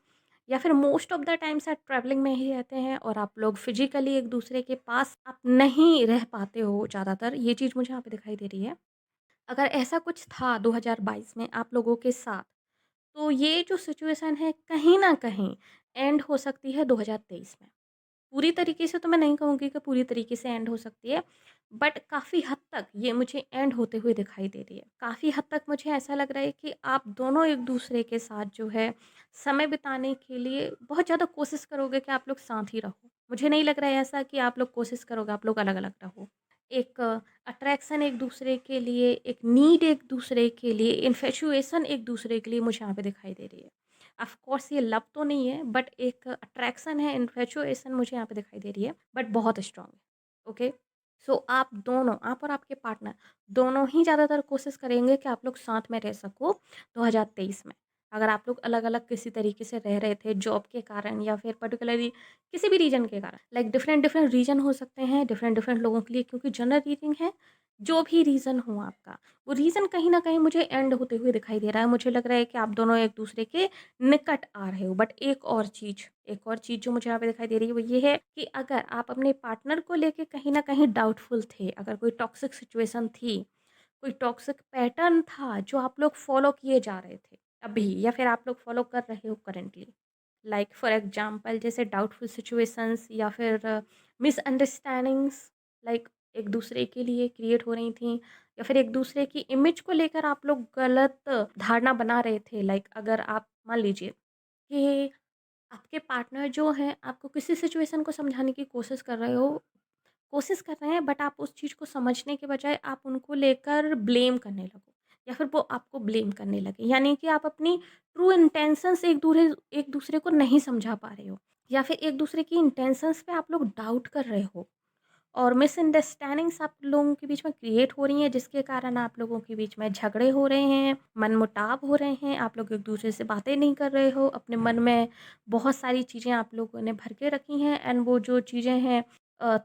या फिर मोस्ट ऑफ द टाइम शायद ट्रैवलिंग में ही रहते हैं और आप लोग फिज़िकली एक-दूसरे के पास आप नहीं रह पाते हो ज़्यादातर। ये चीज़ मुझे यहाँ पे दिखाई दे रही है। अगर ऐसा कुछ था 2022 में आप लोगों के साथ, तो ये जो सिचुएशन है कहीं न कहीं एंड हो सकती है 2023 में। पूरी तरीके से तो मैं नहीं कहूँगी कि पूरी तरीके से एंड हो सकती है, बट काफ़ी हद तक ये मुझे एंड होते हुए दिखाई दे रही है। काफ़ी हद तक मुझे ऐसा लग रहा है कि आप दोनों एक-दूसरे के साथ जो है, समय बिताने के लिए बहुत ज़्यादा कोशिश करोगे कि आप लोग साथ ही रहो। मुझे नहीं लग रहा है ऐसा कि आप लोग कोशिश करोगे, आप लोग अलग-अलग रहो। एक अट्रैक्शन एक-दूसरे के लिए, एक नीड एक-दूसरे के लिए, इन्फैचुएशन एक-दूसरे के लिए मुझे यहाँ पे दिखाई दे रही है। ऑफ कोर्स ये लव तो नहीं है बट एक अट्रैक्शन है, इन्फैचुएशन मुझे यहाँ पे दिखाई दे रही है बट बहुत स्ट्रॉन्ग है। ओके? सो आप दोनों, आप और आपके पार्टनर दोनों ही ज़्यादातर कोशिश करेंगे कि आप लोग साथ में रह सको 2023 में। अगर आप लोग अलग-अलग किसी तरीके से रह रहे थे जॉब के कारण या फिर पर्टिकुलरली किसी भी रीज़न के कारण, लाइक डिफरेंट-डिफरेंट रीज़न हो सकते हैं, डिफरेंट-डिफरेंट लोगों के लिए क्योंकि जनरल रीडिंग है, जो भी रीज़न हो आपका, वो रीज़न कहीं न कहीं मुझे एंड होते हुए दिखाई दे रहा है। मुझे लग रहा है कि आप दोनों एक-दूसरे के निकट आ रहे हो। बट एक और चीज़ जो मुझे यहाँ पे दिखाई दे रही है वो ये है कि अगर आप अपने पार्टनर को लेके कहीं न कहीं डाउटफुल थे, अगर कोई टॉक्सिक सिचुएशन थी, कोई टॉक्सिक पैटर्न था जो आप लोग फॉलो किए जा रहे थे अभी या फिर आप लोग फॉलो कर रहे हो करंटली। लाइक फॉर एग्जांपल जैसे डाउटफुल सिचुएशंस या फिर मिसअंडरस्टैंडिंग्स, लाइक एक दूसरे के लिए क्रिएट हो रही थी या फिर एक दूसरे की इमेज को लेकर आप लोग गलत धारणा बना रहे थे। लाइक अगर आप मान लीजिए कि आपके पार्टनर जो हैं आपको किसी सिचुएशन को समझाने की कोशिश कर रहे हैं बट आप उस चीज़ को समझने के बजाय आप उनको लेकर ब्लेम करने लगो या फिर वो आपको ब्लेम करने लगे, यानी कि आप अपनी ट्रू इंटेंशंस एक दूसरे को नहीं समझा पा रहे हो या फिर एक दूसरे की इंटेंशंस पे आप लोग डाउट कर रहे हो और मिसअंडरस्टैंडिंग्स आप लोगों के बीच में क्रिएट हो रही हैं जिसके कारण आप लोगों के बीच में झगड़े हो रहे हैं, मनमुटाव हो रहे हैं, आप लोग एक दूसरे से बातें नहीं कर रहे हो, अपने मन में बहुत सारी चीज़ें आप लोगों ने भर के रखी हैं एंड वो जो चीज़ें हैं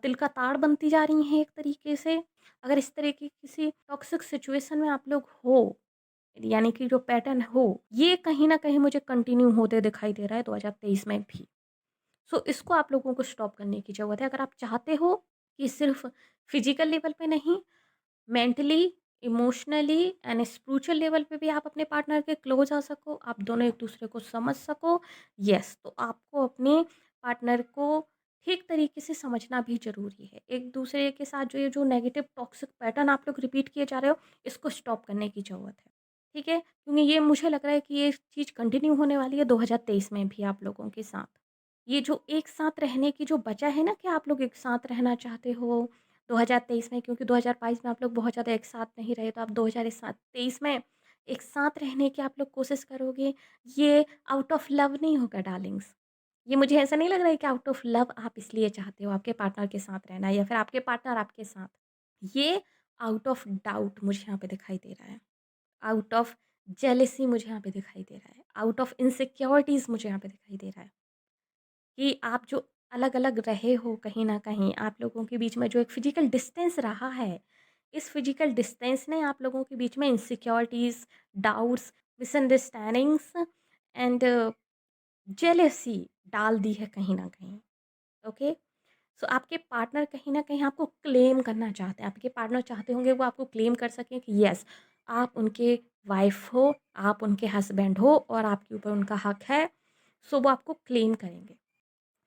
तिल का ताड़ बनती जा रही हैं एक तरीके से। अगर इस तरह की किसी टॉक्सिक सिचुएशन में आप लोग हो, यानी कि जो पैटर्न हो, ये कहीं न कहीं मुझे कंटिन्यू होते दिखाई दे रहा है 2023 में भी। सो इसको आप लोगों को स्टॉप करने की ज़रूरत है। अगर आप चाहते हो कि सिर्फ़ फिज़िकल लेवल पे नहीं, mentally, emotionally and spiritual level पे भी आप अपने पार्टनर के क्लोज़ आ सको, आप दोनों एक-दूसरे को समझ सको, येस, तो आपको अपने पार्टनर को ठीक तरीके से समझना भी ज़रूरी है। एक-दूसरे के साथ जो ये जो नेगेटिव टॉक्सिक पैटर्न आप लोग रिपीट किए जा रहे हो, इसको स्टॉप करने की ज़रूरत है। ठीक है? क्योंकि ये मुझे लग रहा है कि ये चीज़ कंटिन्यू होने वाली है 2023 में भी आप लोगों के साथ। ये जो एक साथ रहने की जो वजह है ना कि आप लोग एक साथ रहना चाहते हो 2023 में, क्योंकि 2022 में आप लोग बहुत ज़्यादा एक साथ नहीं रहे, तो आप 2023 में एक साथ रहने की आप लोग कोशिश करोगे। ये आउट ऑफ लव नहीं होगा डार्लिंग्स। ये मुझे ऐसा नहीं लग रहा है कि आउट ऑफ लव आप इसलिए चाहते हो आपके पार्टनर के साथ रहना या फिर आपके पार्टनर आपके साथ। ये आउट ऑफ डाउट मुझे यहाँ पे दिखाई दे रहा है। आउट ऑफ जेलेसी मुझे यहाँ पे दिखाई दे रहा है। आउट ऑफ इनसिक्योरिटीज़ मुझे यहाँ पे दिखाई दे रहा है। कि आप जो अलग-अलग रहे हो कहीं न कहीं, आप लोगों के बीच में जो एक फ़िज़िकल डिस्टेंस रहा है, इस फ़िज़िकल डिस्टेंस ने आप लोगों के बीच में insecurities, doubts, misunderstandings and jealousy डाल दी है कहीं न कहीं, ओके? सो आपके पार्टनर कहीं न कहीं आपको क्लेम करना चाहते हैं। आपके पार्टनर चाहते होंगे वो आपको क्लेम कर सकें कि येस, आप उनके वाइफ़ हो, आप उनके हस्बैंड हो और आपके ऊपर उनका हक है। सो वो आपको क्लेम करेंगे।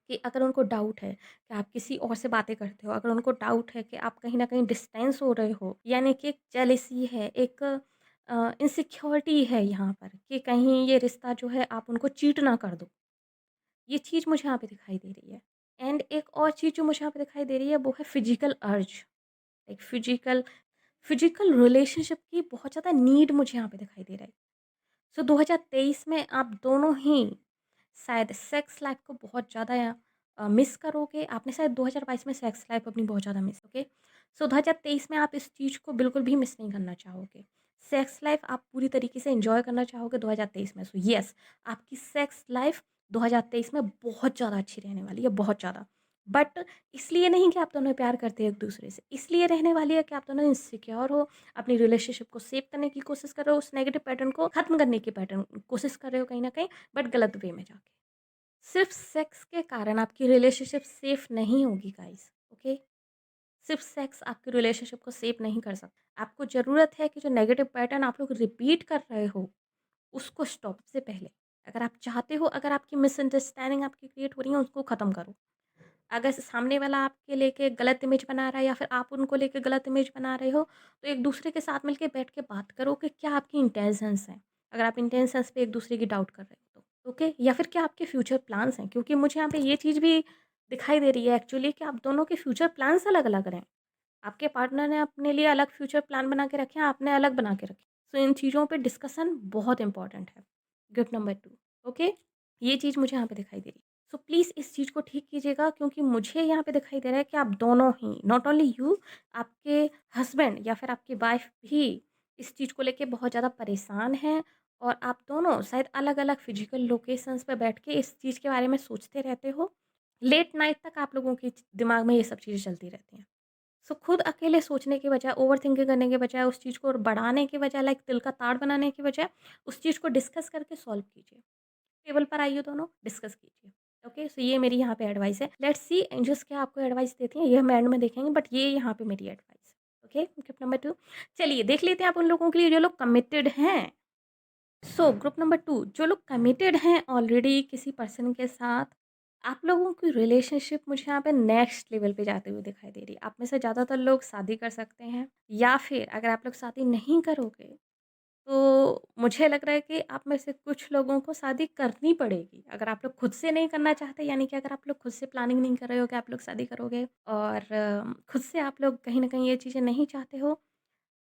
कि अगर उनको डाउट है कि आप किसी और से बातें करते हो, अगर उनको डाउट है कि आप कहीं न कहीं डिस्टेंस हो रहे हो, यानी कि एक जेलसी है, एक इनसिक्योरिटी है यहाँ पर कि कहीं ये रिश्ता जो है आप उनको चीट ना कर दो। ये चीज़ मुझे यहाँ पे दिखाई दे रही है। एंड एक और चीज़ जो मुझे यहाँ पे दिखाई दे रही है वो है फिज़िकल अर्ज। एक फिज़िकल रिलेशनशिप की बहुत ज़्यादा नीड मुझे यहाँ पे दिखाई दे रहा है। सो 2023 में आप दोनों ही शायद सेक्स लाइफ को बहुत ज़्यादा मिस करोगे। आपने शायद 2022 में सेक्स लाइफ अपनी बहुत ज़्यादा मिस, ओके। सो 2023 में आप इस चीज़ को बिल्कुल भी मिस नहीं करना चाहोगे। सेक्स लाइफ आप पूरी तरीके से एंजॉय करना चाहोगे 2023 में। सो यस, आपकी सेक्स लाइफ 2023 में बहुत ज़्यादा अच्छी रहने वाली है, बहुत ज़्यादा। बट इसलिए नहीं कि आप दोनों प्यार करते हैं एक-दूसरे से, इसलिए रहने वाली है कि आप दोनों इनसिक्योर हो, अपनी रिलेशनशिप को सेव करने की कोशिश कर रहे हो, उस नेगेटिव पैटर्न को खत्म करने की पैटर्न कोशिश कर रहे हो कहीं न कहीं, बट गलत वे में जाके। सिर्फ़ सेक्स के कारण आपकी रिलेशनशिप सेफ नहीं होगी गाइज़, ओके? सिर्फ़ सेक्स आपकी रिलेशनशिप को सेव नहीं कर सकता। आपको ज़रूरत है कि जो नेगेटिव पैटर्न आप लोग रिपीट कर रहे हो, उसको स्टॉप से पहले अगर आप चाहते हो, अगर आपकी मिसअंडरस्टैंडिंग आपकी क्रिएट हो रही है, उसको ख़त्म करो। अगर सामने वाला आपके लेके गलत इमेज बना रहा है या फिर आप उनको लेके गलत इमेज बना रहे हो, तो एक दूसरे के साथ मिलके बैठ के बात करो कि क्या आपकी इंटेंशंस हैं। अगर आप इंटेंशंस पे एक दूसरे की डाउट कर रहे हो तो, ओके? या फिर क्या आपके फ्यूचर प्लान्स हैं? क्योंकि मुझे यहाँ पे ये चीज़ भी दिखाई दे रही है एक्चुअली कि आप दोनों के फ्यूचर प्लान्स अलग-अलग हैं। आपके पार्टनर ने अपने लिए अलग फ्यूचर प्लान बना के रखे हैं, आपने अलग बना के रखे। सो इन चीज़ों पे डिस्कशन बहुत इम्पोर्टेंट है। Gift number 2, okay? ये चीज़ मुझे यहाँ पे दिखाई दे रही है। सो प्लीज़ इस चीज़ को ठीक कीजिएगा क्योंकि मुझे यहाँ पे दिखाई दे रहा है कि आप दोनों ही नॉट ओनली यू, आपके हस्बैंड या फिर आपकी वाइफ भी इस चीज़ को लेके बहुत ज़्यादा परेशान हैं और आप दोनों शायद अलग-अलग फिजिकल लोकेशंस पे बैठ के इस चीज़ के बारे में सोचते रहते हो। लेट नाइट तक आप लोगों के दिमाग में ये सब चीज़ें चलती रहती हैं। सो खुद अकेले सोचने के बजाय, ओवरथिंकिंग करने के बजाय, उस चीज़ को बढ़ाने के बजाय, लाइक तिल का ताड़ बनाने के बजाय, उस चीज़ को डिस्कस करके सॉल्व कीजिए। टेबल पर आइए दोनों, डिस्कस कीजिए। ओके? सो ये मेरी यहाँ पे एडवाइस है। लेट्स सी एंजल्स क्या आपको एडवाइस देती हैं, ये हम एंड में देखेंगे, बट ये यहाँ पे मेरी एडवाइस है। ओके? टिप नंबर 2, चलिए देख लेते हैं आप उन लोगों के लिए जो लोग कमिटेड हैं। सो ग्रुप नंबर 2, जो लोग कमिटेड हैं ऑलरेडी किसी पर्सन के साथ, आप लोगों की रिलेशनशिप मुझे यहाँ पे नेक्स्ट लेवल पे जाते हुए दिखाई दे रही है। आप में से ज़्यादातर लोग शादी कर सकते हैं या फिर अगर आप लोग शादी नहीं करोगे, तो मुझे लग रहा है कि आप में से कुछ लोगों को शादी करनी पड़ेगी। अगर आप लोग खुद से नहीं करना चाहते, यानी कि अगर आप लोग खुद से प्लानिंग नहीं कर रहे हो कि आप लोग शादी करोगे और खुद से आप लोग कहीं न कहीं ये चीज़ें नहीं चाहते हो,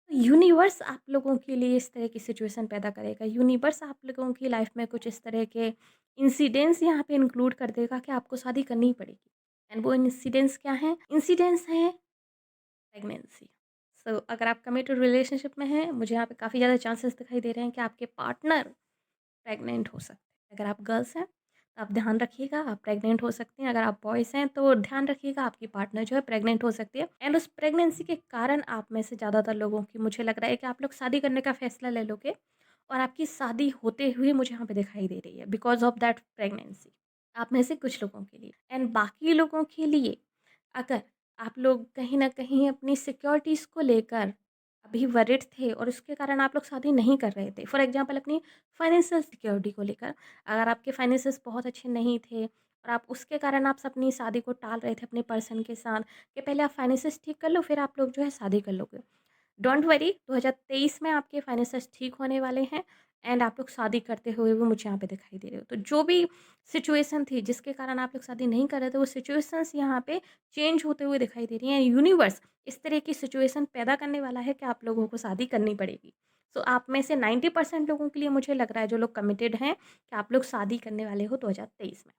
यूनिवर्स आप लोगों के लिए इस तरह की सिचुएशन पैदा करेगा। यूनिवर्स आप लोगों की लाइफ में कुछ इस तरह के इंसिडेंट्स यहाँ पे इंक्लूड कर देगा कि आपको शादी करनी ही पड़ेगी। एंड वो इंसिडेंट्स क्या हैं? इंसिडेंट्स हैं प्रेगनेंसी। सो अगर आप कमिटेड रिलेशनशिप में हैं, मुझे यहाँ पे काफ़ी ज़्यादा चांसेस दिखाई दे रहे हैं कि आपके पार्टनर प्रेग्नेंट हो सकते हैं। अगर आप गर्ल्स हैं, तो आप ध्यान रखिएगा, आप प्रेग्नेंट हो सकती हैं। अगर आप बॉयज़ हैं, तो ध्यान रखिएगा, आपकी पार्टनर जो है प्रेग्नेंट हो सकती है। एंड उस प्रेगनेंसी के कारण आप में से ज़्यादातर लोगों की मुझे लग रहा है कि आप लोग शादी करने का फ़ैसला ले लोगे और आपकी शादी होते हुए मुझे यहाँ पे दिखाई दे रही है बिकॉज़ ऑफ दैट प्रेगनेंसी। आप में से कुछ लोगों के लिए एंड बाकी लोगों के लिए, अगर आप लोग कहीं न कहीं अपनी सिक्योरिटीज़ को लेकर अभी वरिड थे और उसके कारण आप लोग शादी नहीं कर रहे थे। फॉर एग्ज़ाम्पल अपनी फाइनेंशियल सिक्योरिटी को लेकर, अगर आपके फाइनेंसेस बहुत अच्छे नहीं थे और आप उसके कारण आप अपनी शादी को टाल रहे थे अपने पर्सन के साथ कि पहले आप फाइनेंसेस ठीक कर लो, फिर आप लोग जो है शादी कर लोगे। डोंट वरी, 2023 में आपके फाइनेंसेस ठीक होने वाले हैं एंड आप लोग शादी करते हुए भी मुझे यहाँ पे दिखाई दे रहे हो। तो जो भी सिचुएशन थी जिसके कारण आप लोग शादी नहीं कर रहे थे, वो सिचुएशंस यहाँ पे चेंज होते हुए दिखाई दे रही हैं। यूनिवर्स इस तरह की सिचुएशन पैदा करने वाला है कि आप लोगों को शादी करनी पड़ेगी। सो आप में से 90% लोगों के लिए मुझे लग रहा है, जो लोग कमिटेड हैं, कि आप लोग शादी करने वाले हो 2023 में।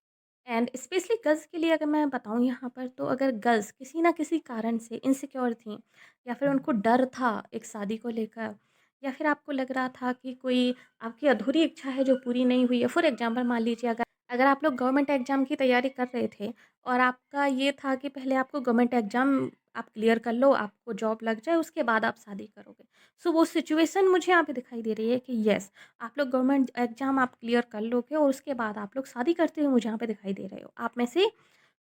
एंड स्पेशली गर्ल्स के लिए अगर मैं बताऊँ यहाँ पर, तो अगर गर्ल्स किसी न किसी कारण से इनसिक्योर थीं या फिर उनको डर था एक शादी को लेकर, या फिर आपको लग रहा था कि कोई आपकी अधूरी इच्छा है जो पूरी नहीं हुई है। फॉर एग्ज़ाम्पल मान लीजिए, अगर अगर आप लोग गवर्नमेंट एग्ज़ाम की तैयारी कर रहे थे और आपका ये था कि पहले आपको गवर्नमेंट एग्ज़ाम आप क्लियर कर लो, आपको जॉब लग जाए, उसके बाद आप शादी करोगे। सो वो सिचुएशन मुझे यहाँ पे दिखाई दे रही है कि येस, आप लोग गवर्नमेंट एग्ज़ाम आप क्लियर कर लोगे और उसके बाद आप लोग शादी करते हुए मुझे यहाँ पे दिखाई दे रहे हो। आप में से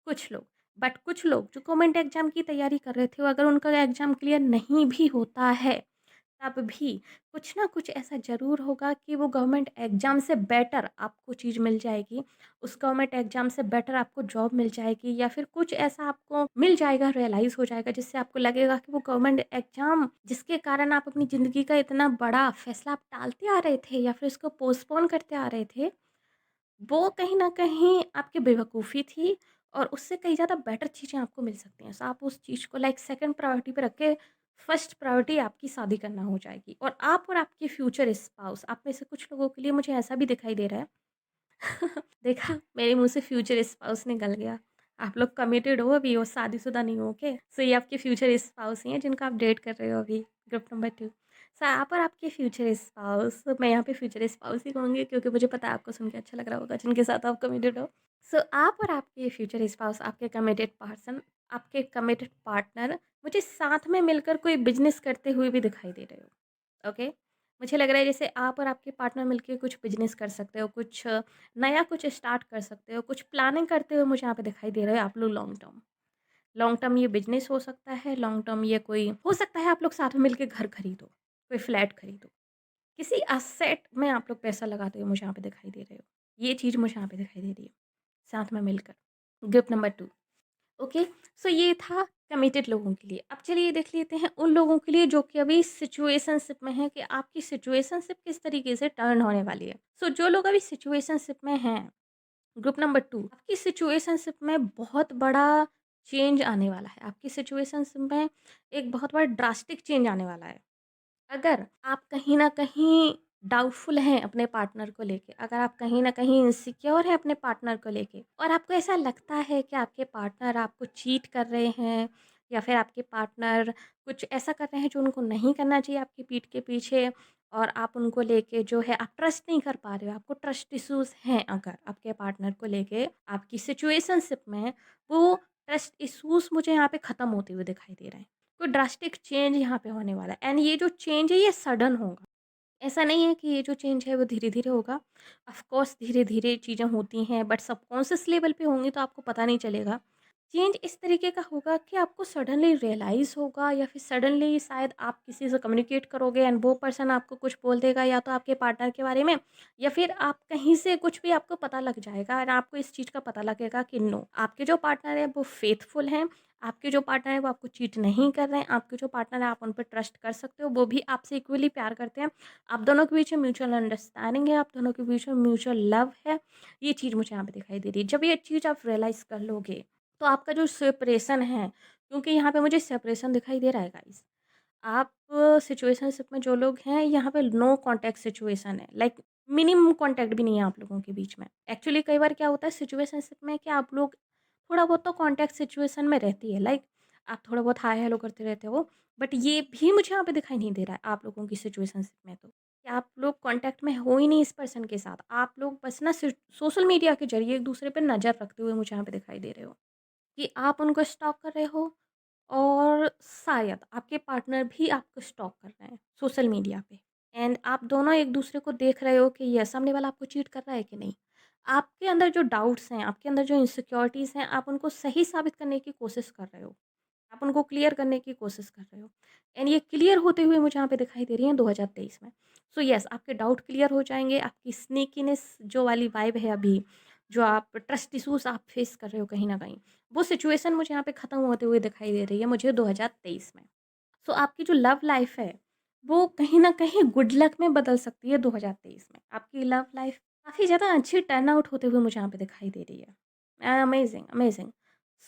कुछ लोग, बट कुछ लोग जो गवर्नमेंट एग्ज़ाम की तैयारी कर रहे थे, अगर उनका एग्ज़ाम क्लियर नहीं भी होता है, तब भी कुछ ना कुछ ऐसा ज़रूर होगा कि वो गवर्नमेंट एग्ज़ाम से बेटर आपको चीज़ मिल जाएगी। उस गवर्नमेंट एग्ज़ाम से बेटर आपको जॉब मिल जाएगी या फिर कुछ ऐसा आपको मिल जाएगा, रियलाइज़ हो जाएगा, जिससे आपको लगेगा कि वो गवर्नमेंट एग्ज़ाम जिसके कारण आप अपनी ज़िंदगी का इतना बड़ा फ़ैसला आप टालते आ रहे थे या फिर उसको पोस्टपोन करते आ रहे थे, वो कहीं न कहीं आपकी बेवकूफ़ी थी और उससे कहीं ज़्यादा बेटर चीज़ें आपको मिल सकती हैं। सो आप उस चीज़ को लाइक सेकंड प्रायोरिटी पे रख के फर्स्ट प्रायोरिटी आपकी शादी करना हो जाएगी और आप और आपके फ्यूचर स्पाउस, आप में से कुछ लोगों के लिए मुझे ऐसा भी दिखाई दे रहा है। देखा, मेरे मुँह से फ्यूचर स्पाउस निकल गया। आप लोग कमिटेड हो अभी और शादीशुदा नहीं हो, ओके? सो ये आपके फ्यूचर स्पाउस ही हैं जिनको आप डेट कर रहे हो अभी, ग्रुप नंबर 2। सो आप और आपके फ्यूचर स्पाउस, मैं यहाँ पे फ्यूचर स्पाउस ही कहूँगी क्योंकि मुझे पता है आपको सुन के अच्छा लग रहा होगा जिनके साथ आप कमिटेड हो। सो आप और आपके फ्यूचर स्पाउस, आपके कमिटेड पर्सन, आपके कमिटेड पार्टनर मुझे साथ में मिलकर कोई बिज़नेस करते हुए भी दिखाई दे रहे हो, ओके? मुझे लग रहा है जैसे आप और आपके पार्टनर मिलके कुछ बिज़नेस कर सकते हो, कुछ नया कुछ स्टार्ट कर सकते हो, कुछ प्लानिंग करते हुए मुझे यहाँ पे दिखाई दे रहे हो आप लोग लॉन्ग टर्म। लॉन्ग टर्म ये बिज़नेस हो सकता है, लॉन्ग टर्म ये कोई हो सकता है आप लोग साथ में मिलके घर खरीदो, कोई फ्लैट खरीदो। किसी एसेट में आप लोग पैसा लगाते हुए मुझे यहाँ पे दिखाई दे रहे हो। ये चीज़ मुझे यहाँ पे दिखाई दे रही है, साथ में मिलकर। Gift number 2। ओके, सो ये था कमिटेड लोगों के लिए। अब चलिए देख लेते हैं उन लोगों के लिए जो कि अभी सिचुएशनशिप में हैं कि आपकी सिचुएशनशिप किस तरीके से टर्न होने वाली है। सो जो लोग अभी सिचुएशनशिप में हैं, ग्रुप नंबर 2, आपकी सिचुएशनशिप में बहुत बड़ा चेंज आने वाला है। आपकी सिचुएशनशिप में एक बहुत बड़ा ड्रास्टिक चेंज आने वाला है। अगर आप कहीं न कहीं डाउटफुल हैं अपने पार्टनर को लेके, अगर आप कहीं न कहीं इनसिक्योर हैं अपने पार्टनर को लेके और आपको ऐसा लगता है कि आपके पार्टनर आपको चीट कर रहे हैं या फिर आपके पार्टनर कुछ ऐसा कर रहे हैं जो उनको नहीं करना चाहिए आपकी पीठ के पीछे, और आप उनको लेके जो है आप ट्रस्ट नहीं कर पा रहे हो, आपको ट्रस्ट इश्यूज़ हैं अगर आपके पार्टनर को लेके आपकी सिचुएशनशिप में, वो ट्रस्ट इश्यूज़ मुझे यहाँ पे ख़त्म होते हुए दिखाई दे रहे हैं। कोई ड्रास्टिक चेंज यहाँ पे होने वाला है एंड ये जो चेंज है ये सडन होगा। ऐसा नहीं है कि ये जो चेंज है वो धीरे-धीरे होगा। ऑफ़ कोर्स धीरे-धीरे चीज़ें होती हैं बट सबकॉन्शियस लेवल पे होंगी तो आपको पता नहीं चलेगा। चेंज इस तरीके का होगा कि आपको सडनली रियलाइज़ होगा या फिर सडनली शायद आप किसी से कम्युनिकेट करोगे एंड वो पर्सन आपको कुछ बोल देगा या तो आपके पार्टनर के बारे में या फिर आप कहीं से कुछ भी आपको पता लग जाएगा और आपको इस चीज़ का पता लगेगा कि नो, आपके जो पार्टनर हैं वो फ़ेथफुल हैं, आपके जो पार्टनर हैं वो आपको चीट नहीं कर रहे हैं, आपके जो पार्टनर हैं आप उन पे ट्रस्ट कर सकते हो, वो भी आपसे इक्वली प्यार करते हैं। आप दोनों के बीच में म्यूचुअल अंडरस्टैंडिंग है, आप दोनों के बीच में म्यूचुअल लव है। ये चीज़ मुझे यहाँ पे दिखाई दे रही है। जब ये चीज़ आप रियलाइज़ कर लोगे तो आपका जो सेपरेशन है, क्योंकि यहाँ पे मुझे सेपरेशन दिखाई दे रहा है गाइस। आप सिचुएशनशिप में जो लोग हैं यहाँ पे नो कॉन्टैक्ट सिचुएशन है, लाइक मिनिमम कॉन्टैक्ट भी नहीं है आप लोगों के बीच में। एक्चुअली कई बार क्या होता है सिचुएशनशिप में कि आप लोग थोड़ा बहुत तो कॉन्टैक्ट सिचुएशन में रहती है, लाइक आप थोड़ा बहुत हाय हेलो करते रहते हो, बट ये भी मुझे यहाँ पे दिखाई नहीं दे रहा है आप लोगों की सिचुएशनशिप में तो। कि आप लोग कॉन्टैक्ट में हो ही नहीं इस पर्सन के साथ। आप लोग बस ना सोशल मीडिया के ज़रिए एक दूसरे पे नज़र रखते हुए मुझे यहाँ पे दिखाई दे रहे हो। कि आप उनको स्टॉक कर रहे हो और शायद आपके पार्टनर भी आपको स्टॉक कर रहे हैं सोशल मीडिया पे एंड आप दोनों एक दूसरे को देख रहे हो कि ये सामने वाला आपको चीट कर रहा है कि नहीं। आपके अंदर जो डाउट्स हैं, आपके अंदर जो इनसिक्योरिटीज़ हैं, आप उनको सही साबित करने की कोशिश कर रहे हो। आप उनको क्लियर करने की कोशिश कर रहे हो एंड ये क्लियर होते हुए मुझे यहाँ पे दिखाई दे रही है 2023 में। सो यस, आपके डाउट क्लियर हो जाएँगे, आपकी स्नीकीनेस जो वाली वाइब है अभी, जो आप ट्रस्ट इश्यूज़ आप फेस कर रहे हो कहीं न कहीं, वो सिचुएशन मुझे यहाँ पे ख़त्म होते हुए दिखाई दे रही है मुझे 2023 में। सो आपकी जो लव लाइफ़ है, वो कहीं न कहीं गुड लक में बदल सकती है 2023 में। आपकी लव लाइफ़ काफ़ी ज़्यादा अच्छी टर्न आउट होते हुए मुझे यहाँ पे दिखाई दे रही है। Amazing, amazing.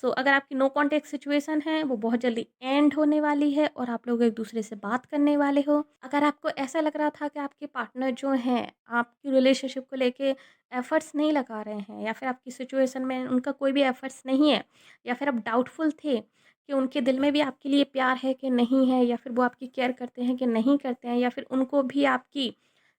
सो अगर आपकी नो कॉन्टैक्ट सिचुएशन है, वो बहुत जल्दी एंड होने वाली है और आप लोग एक-दूसरे से बात करने वाले हो। अगर आपको ऐसा लग रहा था कि आपके पार्टनर जो हैं, आपकी रिलेशनशिप को लेके एफ़र्ट्स नहीं लगा रहे हैं या फिर आपकी सिचुएशन में उनका कोई भी एफ़र्ट्स नहीं है या फिर आप डाउटफुल थे कि उनके दिल में भी आपके लिए प्यार है कि नहीं है, या फिर वो आपकी केयर करते हैं कि नहीं करते हैं, या फिर उनको भी आपकी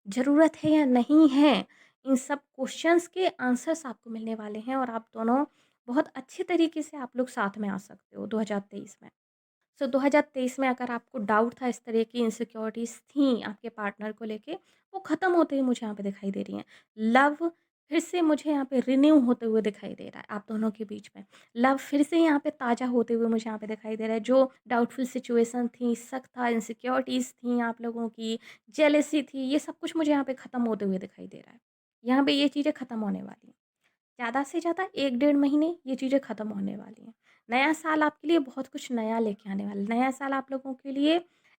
ज़रूरत है या नहीं है, इन सब क्वेश्चंस के आंसर्स आपको मिलने वाले हैं और आप दोनों बहुत अच्छे तरीके से आप लोग साथ में आ सकते हो 2023 में। सो 2023 में अगर आपको डाउट था, इस तरह की इनसिक्योरिटीज़ थी आपके पार्टनर को लेके, वो ख़त्म होते हुए मुझे यहाँ पे दिखाई दे रही हैं। लव फिर से मुझे यहाँ पे रिन्यू होते हुए दिखाई दे रहा है आप दोनों के बीच में। लव फिर से यहाँ पे ताज़ा होते हुए मुझे यहाँ पे दिखाई दे रहा है। जो डाउटफुल सिचुएशन थी, शक था, इनसिक्योरिटीज़ थी आप लोगों की, जेलसी थी, ये सब कुछ मुझे यहाँ पे ख़त्म होते हुए दिखाई दे रहा है। यहाँ पे ये चीज़ें ख़त्म होने वाली हैं। ज़्यादा से ज़्यादा 1 डेढ़ महीने ये चीज़ें ख़त्म होने वाली हैं। नया साल आपके लिए बहुत कुछ नया लेके आने वाला है। नया साल आप लोगों के लिए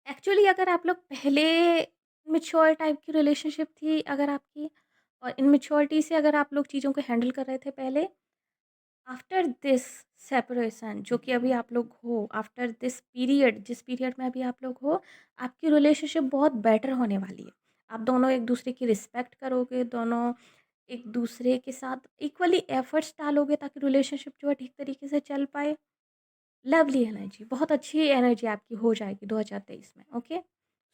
एक्चुअली अगर आप लोग पहले मैच्योर टाइप की रिलेशनशिप थी अगर आपकी और इमैच्योरिटी से अगर आप लोग चीज़ों को हैंडल कर रहे थे पहले, आफ्टर दिस सेपरेशन जो कि अभी आप लोग हो, आफ्टर दिस पीरियड जिस पीरियड में अभी आप लोग हो, आपकी रिलेशनशिप बहुत बेटर होने वाली है। आप दोनों एक-दूसरे की रिस्पेक्ट करोगे, दोनों एक दूसरे के साथ इक्वली एफर्ट्स डालोगे ताकि रिलेशनशिप जो है ठीक तरीके से चल पाए। लवली एनर्जी, बहुत अच्छी एनर्जी आपकी हो जाएगी 2023 में, ओके?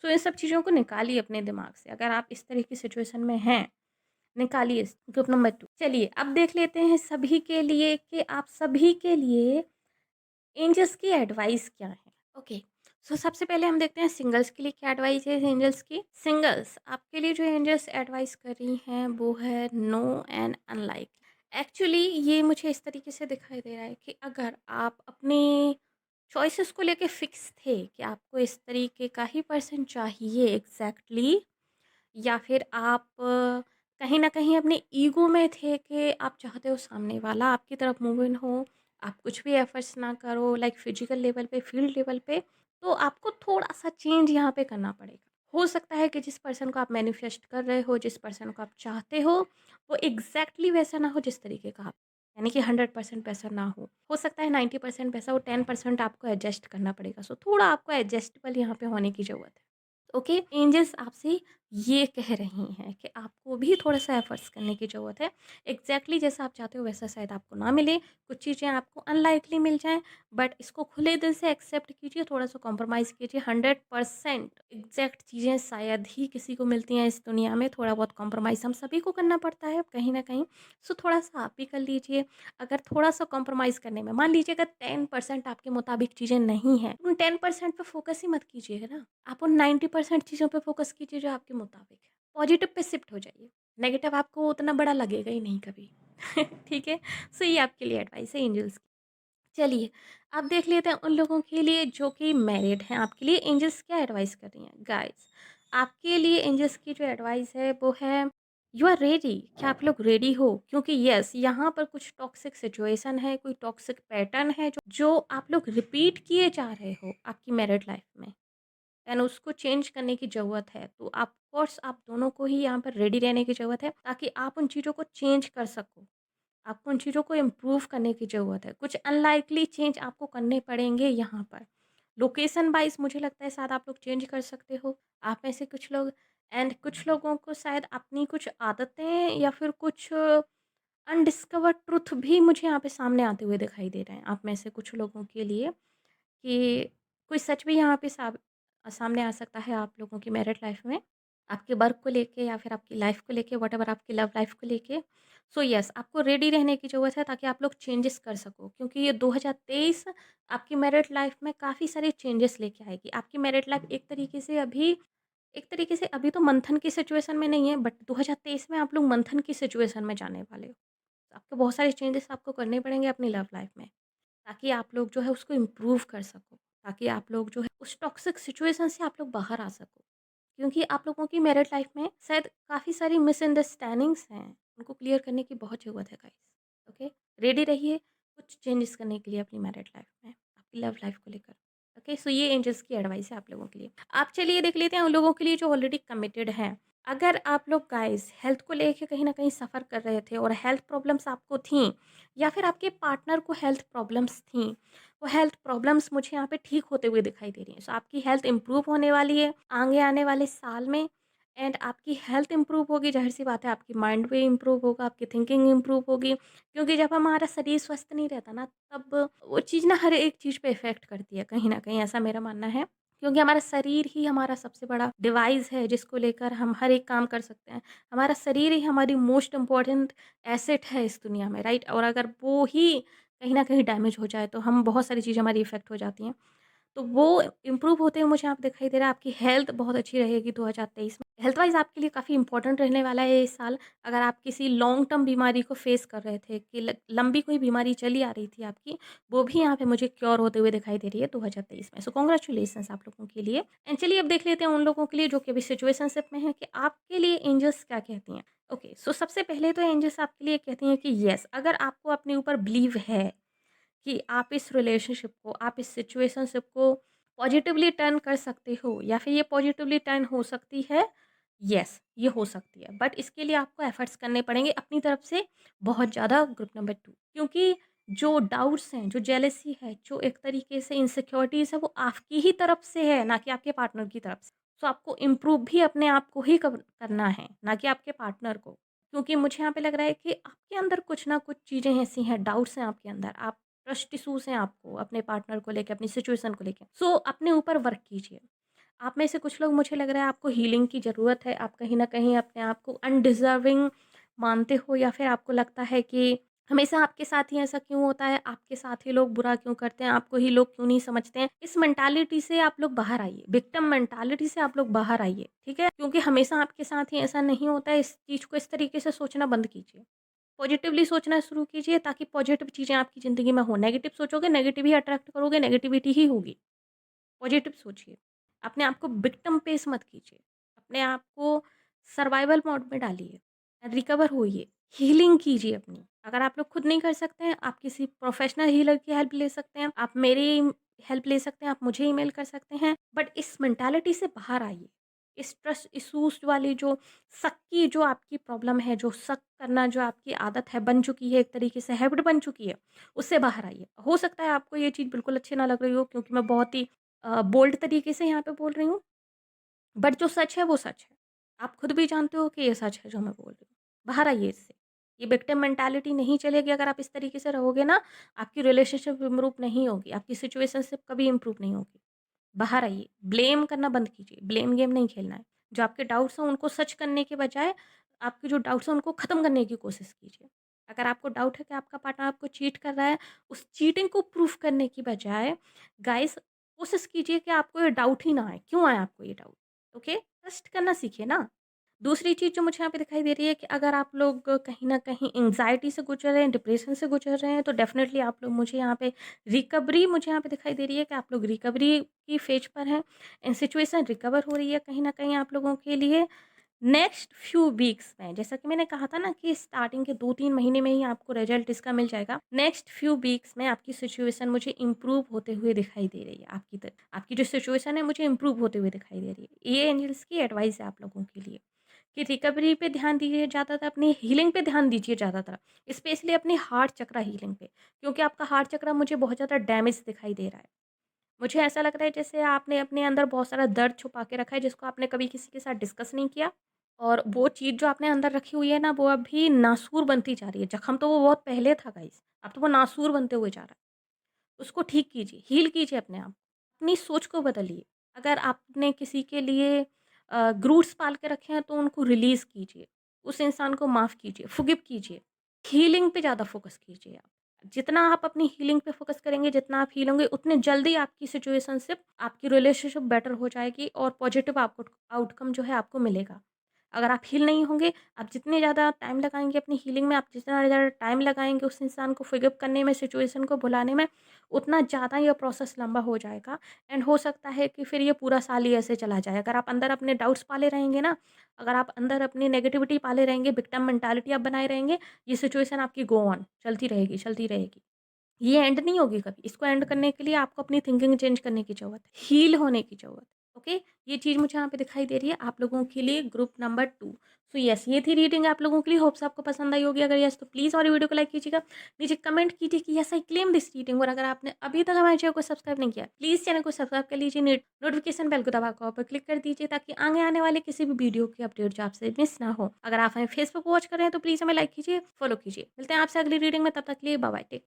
सो इन सब चीज़ों को निकालिए अपने दिमाग से। अगर आप इस तरह की सिचुएशन में हैं, निकालिए। ग्रुप नंबर 2, चलिए अब देख लेते हैं सभी के लिए कि आप सभी के लिए एंजल्स की एडवाइस क्या है। ओके, सो सबसे पहले हम देखते हैं सिंगल्स के लिए क्या एडवाइस है एंजल्स की। सिंगल्स आपके लिए जो एंजल्स एडवाइस कर रही हैं वो है नो एंड अनलाइक। एक्चुअली ये मुझे इस तरीके से दिखाई दे रहा है कि अगर आप अपने चॉइसेस को लेके फिक्स थे कि आपको इस तरीके का ही पर्सन चाहिए एग्जैक्टली, या फिर आप कहीं न कहीं अपने ईगो में थे कि आप चाहते हो सामने वाला आपकी तरफ मूव इन हो, आप कुछ भी एफर्ट्स ना करो लाइक फिजिकल लेवल पे, फील्ड लेवल पे, तो आपको थोड़ा-सा चेंज यहाँ पे करना पड़ेगा। हो सकता है कि जिस पर्सन को आप मैनिफेस्ट कर रहे हो, जिस पर्सन को आप चाहते हो, वो एग्ज़ैक्टली वैसा ना हो जिस तरीके का आप, यानी कि 100% वैसा ना हो। हो सकता है 90% वैसा हो, 10% आपको एडजस्ट करना पड़ेगा। सो थोड़ा आपको एडजस्टेबल यहाँ पे होने की ज़रूरत है। ओके, एंजल्स आपसे ये कह रही हैं कि आपको भी थोड़ा सा एफर्ट्स करने की ज़रूरत है। एग्जैक्टली जैसा आप चाहते हो वैसा शायद आपको ना मिले, कुछ चीज़ें आपको अनलाइकली मिल जाएं, बट इसको खुले दिल से एक्सेप्ट कीजिए, थोड़ा सा कॉम्प्रोमाइज़ कीजिए। 100% एग्जैक्ट चीज़ें शायद ही किसी को मिलती हैं इस दुनिया में, थोड़ा बहुत कॉम्प्रोमाइज़ हम सभी को करना पड़ता है कहीं ना कहीं। सो थोड़ा सा आप भी कर लीजिए। अगर थोड़ा सा कॉम्प्रोमाइज़ करने में, मान लीजिए अगर 10% आपके मुताबिक चीज़ें नहीं हैं, उन 10% पे फोकस ही मत कीजिएगा ना, आप उन 90% चीज़ों पे फ़ोकस कीजिए जो आपके मुताबिक है। पॉज़िटिव पे शिफ्ट हो जाइए। नेगेटिव आपको उतना बड़ा लगेगा ही नहीं कभी। ठीक है? सो ये आपके लिए एडवाइस है एंजल्स की। चलिए, अब देख लेते हैं उन लोगों के लिए जो कि मैरिड हैं। आपके लिए एंजल्स क्या एडवाइस कर रही हैं? गाइज़, आपके लिए एंजल्स की जो एडवाइस है वो है, यू आर रेडी। क्या आप लोग रेडी हो? क्योंकि येस, यहाँ पर कुछ टॉक्सिक सिचुएशन है, कोई टॉक्सिक पैटर्न है जो आप लोग रिपीट किए जा रहे हो आपकी मैरिड लाइफ़ में। एंड उसको चेंज करने की ज़रूरत है। तो ऑफ कोर्स आप दोनों को ही यहाँ पर रेडी रहने की ज़रूरत है ताकि आप उन चीज़ों को चेंज कर सको। आपको उन चीज़ों को इम्प्रूव करने की ज़रूरत है। कुछ अनलाइकली चेंज आपको करने पड़ेंगे यहाँ पर। लोकेशन वाइज़ मुझे लगता है शायद आप लोग चेंज कर सकते हो। आप में से कुछ लोग, एंड कुछ लोगों को शायद अपनी कुछ आदतें या फिर कुछ अनडिस्कवर्ड ट्रुथ भी मुझे यहाँ पे सामने आते हुए दिखाई दे रहे हैं। आप में से कुछ लोगों के लिए कि कोई सच भी यहाँ पे सामने आ सकता है आप लोगों की मैरिड लाइफ में, आपके वर्क को लेके या फिर आपकी लाइफ को लेके, व्हाटएवर आपकी लव लाइफ को लेके। सो यस, आपको रेडी रहने की ज़रूरत है ताकि आप लोग चेंजेस कर सको, क्योंकि ये 2023 आपकी मैरिड लाइफ में काफ़ी सारे चेंजेस लेके आएगी। आपकी मैरिड लाइफ एक तरीके से अभी तो मंथन की सिचुएशन में नहीं है, बट 2023 में आप लोग मंथन की सिचुएशन में जाने वाले हो। तो आपको बहुत सारे चेंजेस आपको करने पड़ेंगे अपनी लव लाइफ में, ताकि आप लोग जो है उसको इम्प्रूव कर सको, ताकि आप लोग जो है उस टॉक्सिक सिचुएशन से आप लोग बाहर आ सको। क्योंकि आप लोगों की मैरिड लाइफ में शायद काफ़ी सारी मिसअंडरस्टैंडिंग्स हैं, उनको क्लियर करने की बहुत ज़रूरत है गाइस। ओके, रेडी रहिए कुछ चेंजेस करने के लिए अपनी मैरिड लाइफ में, आपकी लव लाइफ को लेकर। ओके, सो ये एंजल्स की एडवाइस है आप लोगों के लिए। आप चलिए देख लेते हैं उन लोगों के लिए जो ऑलरेडी कमिटेड हैं। अगर आप लोग गाइस हेल्थ को लेके कहीं ना कहीं सफ़र कर रहे थे और हेल्थ प्रॉब्लम्स आपको थी, या फिर आपके पार्टनर को हेल्थ प्रॉब्लम्स थी, वो हेल्थ प्रॉब्लम्स मुझे यहाँ पे ठीक होते हुए दिखाई दे रही हैं। सो आपकी हेल्थ इम्प्रूव होने वाली है आगे आने वाले साल में। एंड आपकी हेल्थ इम्प्रूव होगी, ज़ाहिर सी बात है आपकी माइंड भी इम्प्रूव होगा, आपकी थिंकिंग इम्प्रूव होगी, क्योंकि जब हमारा शरीर स्वस्थ नहीं रहता ना, तब वो चीज़ ना हर एक चीज़ पे इफ़ेक्ट करती है कहीं न कहीं, ऐसा मेरा मानना है। क्योंकि हमारा शरीर ही हमारा सबसे बड़ा डिवाइस है जिसको लेकर हम हर एक काम कर सकते हैं। हमारा शरीर ही हमारी मोस्ट इम्पोर्टेंट एसेट है इस दुनिया में, राइट? और अगर वो ही कहीं न कहीं डैमेज हो जाए तो हम बहुत सारी चीज़ें हमारी इफ़ेक्ट हो जाती हैं। तो वो इम्प्रूव होते हुए मुझे यहाँ पे दिखाई दे रहा है। आपकी हेल्थ बहुत अच्छी रहेगी 2023 में। हेल्थ वाइज़ आपके लिए काफ़ी इंपॉर्टेंट रहने वाला है ये साल। अगर आप किसी लॉन्ग टर्म बीमारी को फेस कर रहे थे कि लंबी कोई बीमारी चली आ रही थी आपकी, वो भी यहाँ पे मुझे क्योर होते हुए दिखाई दे रही है 2023 में। सो कांग्रेचुलेशंस आप लोगों के लिए। एंड चलिए अब देख लेते हैं उन लोगों के लिए जो कि अभी सिचुएशनशिप में हैं कि आपके लिए एंजल्स क्या कहती हैं। ओके, सो सबसे पहले तो एंजल्स आपके लिए कहती हैं कि येस, अगर आपको अपने ऊपर बिलीव है कि आप इस रिलेशनशिप को, आप इस सिचुएशनशिप को पॉजिटिवली टर्न कर सकते हो, या फिर ये पॉजिटिवली टर्न हो सकती है, येस, ये हो सकती है। बट इसके लिए आपको एफर्ट्स करने पड़ेंगे अपनी तरफ से बहुत ज़्यादा, ग्रुप नंबर 2। क्योंकि जो डाउट्स हैं, जो जेलसी है, जो एक तरीके से इनसिक्योरिटीज़ है, वो आपकी ही तरफ से है, ना कि आपके पार्टनर की तरफ से। सो आपको इम्प्रूव भी अपने आप को ही करना है, ना कि आपके पार्टनर को। क्योंकि मुझे यहाँ पे लग रहा है कि आपके अंदर कुछ ना कुछ चीज़ें ऐसी हैं, डाउट्स हैं आपके अंदर, आप ट्रस्ट इश्यूज़ हैं आपको अपने पार्टनर को लेके, अपनी सिचुएशन को लेके। सो अपने ऊपर वर्क कीजिए। आप में से कुछ लोग, मुझे लग रहा है, आपको हीलिंग की ज़रूरत है। आप कहीं न कहीं अपने आप को अनडिज़र्विंग मानते हो, या फिर आपको लगता है कि हमेशा आपके साथ ही ऐसा क्यों होता है? आपके साथ ही लोग बुरा क्यों करते हैं? आपको ही लोग क्यों नहीं समझते हैं? इस मेंटालिटी से आप लोग बाहर आइए, विक्टिम मेंटालिटी से आप लोग बाहर आइए, ठीक है? क्योंकि हमेशा आपके साथ ही ऐसा नहीं होता है, इस चीज़ को इस तरीके से सोचना बंद कीजिए। पॉजिटिवली सोचना शुरू कीजिए ताकि पॉजिटिव चीज़ें आपकी ज़िंदगी में हो। नेगेटिव सोचोगे, नेगेटिव ही अट्रैक्ट करोगे, नेगेटिविटी ही होगी। पॉजिटिव सोचिए। अपने आप को विक्टिम पेश मत कीजिए। अपने आप को सर्वाइवल मोड में डालिए, रिकवर होइए, हीलिंग कीजिए अपनी। अगर आप लोग खुद नहीं कर सकते हैं, आप किसी प्रोफ़ेशनल हीलर की हेल्प ले सकते हैं। आप मेरी हेल्प ले सकते हैं, आप मुझे ईमेल कर सकते हैं। बट इस मेंटालिटी से बाहर आइए। इस ट्रस्ट इश्यूज़ वाली जो शक की जो आपकी प्रॉब्लम है, जो शक करना जो आपकी आदत है, बन चुकी है, एक तरीके से हैबिट बन चुकी है, उससे बाहर आइए। हो सकता है आपको ये चीज़ बिल्कुल अच्छी ना लग रही हो, क्योंकि मैं बहुत ही बोल्ड तरीके से यहाँ पे बोल रही हूँ, बट जो सच है वो सच है। आप खुद भी जानते हो कि ये सच है जो मैं बोल रही हूँ। बाहर आइए इससे। ये विक्टिम मेंटालिटी नहीं चलेगी अगर आप इस तरीके से रहोगे ना, आपकी रिलेशनशिप इम्प्रूव नहीं होगी, आपकी सिचुएशनशिप कभी इम्प्रूव नहीं होगी। बाहर आइए, ब्लेम करना बंद कीजिए, ब्लेम गेम नहीं खेलना है। जो आपके डाउट्स हैं उनको सच करने के बजाय, आपके जो डाउट्स हैं उनको ख़त्म करने की कोशिश कीजिए। अगर आपको डाउट है कि आपका पार्टनर आपको चीट कर रहा है, उस चीटिंग को प्रूफ करने की बजाय गाइस कोशिश कीजिए कि आपको ये डाउट ही ना आए। क्यों आए आपको ये डाउट? ओके? ट्रस्ट करना सीखिए ना। दूसरी चीज़ जो मुझे यहाँ पे दिखाई दे रही है कि अगर आप लोग कहीं न कहीं एंग्ज़ायटी से गुज़र रहे हैं, डिप्रेशन से गुज़र रहे हैं, तो डेफ़िनेटली आप लोग, मुझे यहाँ पे रिकवरी मुझे यहाँ पे दिखाई दे रही है कि आप लोग रिकवरी की फ़ेज पर हैं एंड सिचुएशन रिकवर हो रही है कहीं न कहीं आप लोगों के लिए। नेक्स्ट फ्यू वीक्स में, जैसा कि मैंने कहा था ना कि स्टार्टिंग के 2-3 महीने में ही आपको रिज़ल्ट इसका मिल जाएगा। नेक्स्ट फ्यू वीक्स में आपकी सिचुएशन मुझे इम्प्रूव होते हुए दिखाई दे रही है। आपकी जो सिचुएशन है मुझे इम्प्रूव होते हुए दिखाई दे रही है। ये एंजल्स की एडवाइस है आप लोगों के लिए। कि रिकवरी पे ध्यान दीजिए ज़्यादातर, अपनी हीलिंग पे ध्यान दीजिए ज़्यादातर, स्पेशली अपनी हार्ट चक्रा हीलिंग पे, क्योंकि आपका हार्ट चक्रा मुझे बहुत ज़्यादा डैमेज दिखाई दे रहा है। मुझे ऐसा लग रहा है जैसे आपने अपने अंदर बहुत सारा दर्द छुपा के रखा है, जिसको आपने कभी किसी के साथ डिस्कस नहीं किया, और वो चीज़ जो आपने अंदर रखी हुई है ना, वो अभी नासूर बनती जा रही है। ज़ख्म तो वो बहुत पहले था गाइस, अब तो वो नासूर बनते हुए जा रहा है। उसको ठीक कीजिए, हील कीजिए अपने आप। अपनी सोच को बदलिए। अगर आपने किसी के लिए ग्रूट्स पाल के रखे हैं तो उनको रिलीज़ कीजिए। उस इंसान को माफ़ कीजिए, फ़ॉरगिव कीजिए। हीलिंग पे ज़्यादा फ़ोकस कीजिए आप। जितना आप अपनी हीलिंग पे फ़ोकस करेंगे, जितना आप हील होंगे, उतने जल्दी आपकी सिचुएशनशिप, आपकी रिलेशनशिप बेटर हो जाएगी और पॉज़िटिव आपको आउटकम जो है आपको मिलेगा। अगर आप हील नहीं होंगे, आप जितने ज़्यादा टाइम लगाएँगे अपनी हीलिंग में, आप जितना ज़्यादा टाइम लगाएँगे उस इंसान को फ़ॉरगिव करने में, सिचुएशन को भुलाने में, उतना ज़्यादा ये प्रोसेस लंबा हो जाएगा एंड हो सकता है कि फिर ये पूरा साल ही ऐसे चला जाए। अगर आप अंदर अपने डाउट्स पाले रहेंगे ना, अगर आप अंदर अपनी नेगेटिविटी पाले रहेंगे, विक्टिम मेंटालिटी आप बनाए रहेंगे, ये सिचुएशन आपकी गो ऑन चलती रहेगी, चलती रहेगी। ये एंड नहीं होगी कभी। इसको एंड करने के लिए आपको अपनी थिंकिंग चेंज करने की ज़रूरत है, हील होने की ज़रूरत है। ओके? ये चीज़ मुझे यहाँ पे दिखाई दे रही है आप लोगों के लिए, ग्रुप नंबर 2। सो येस, ये थी रीडिंग आप लोगों के लिए। होप्स आपको पसंद आई होगी। अगर येस तो प्लीज़ हमारी वीडियो को लाइक कीजिएगा। नीचे कमेंट कीजिए कि yes I claim this reading, और अगर आपने अभी तक हमारे चैनल को सब्सक्राइब नहीं किया, प्लीज़ चैनल को सब्सक्राइब कर लीजिए। नोटिफिकेशन बेल को दबाकर ऑल पर क्लिक कर दीजिए ताकि आगे आने वाले किसी भी वीडियो की अपडेट जो आपसे मिस ना हो। अगर आप हमें फेसबुक वॉच कर रहे हैं तो प्लीज़ हमें लाइक कीजिए, फॉलो कीजिए। मिलते हैं आपसे अगली रीडिंग में, तब तक के लिए बाय बाय। टेक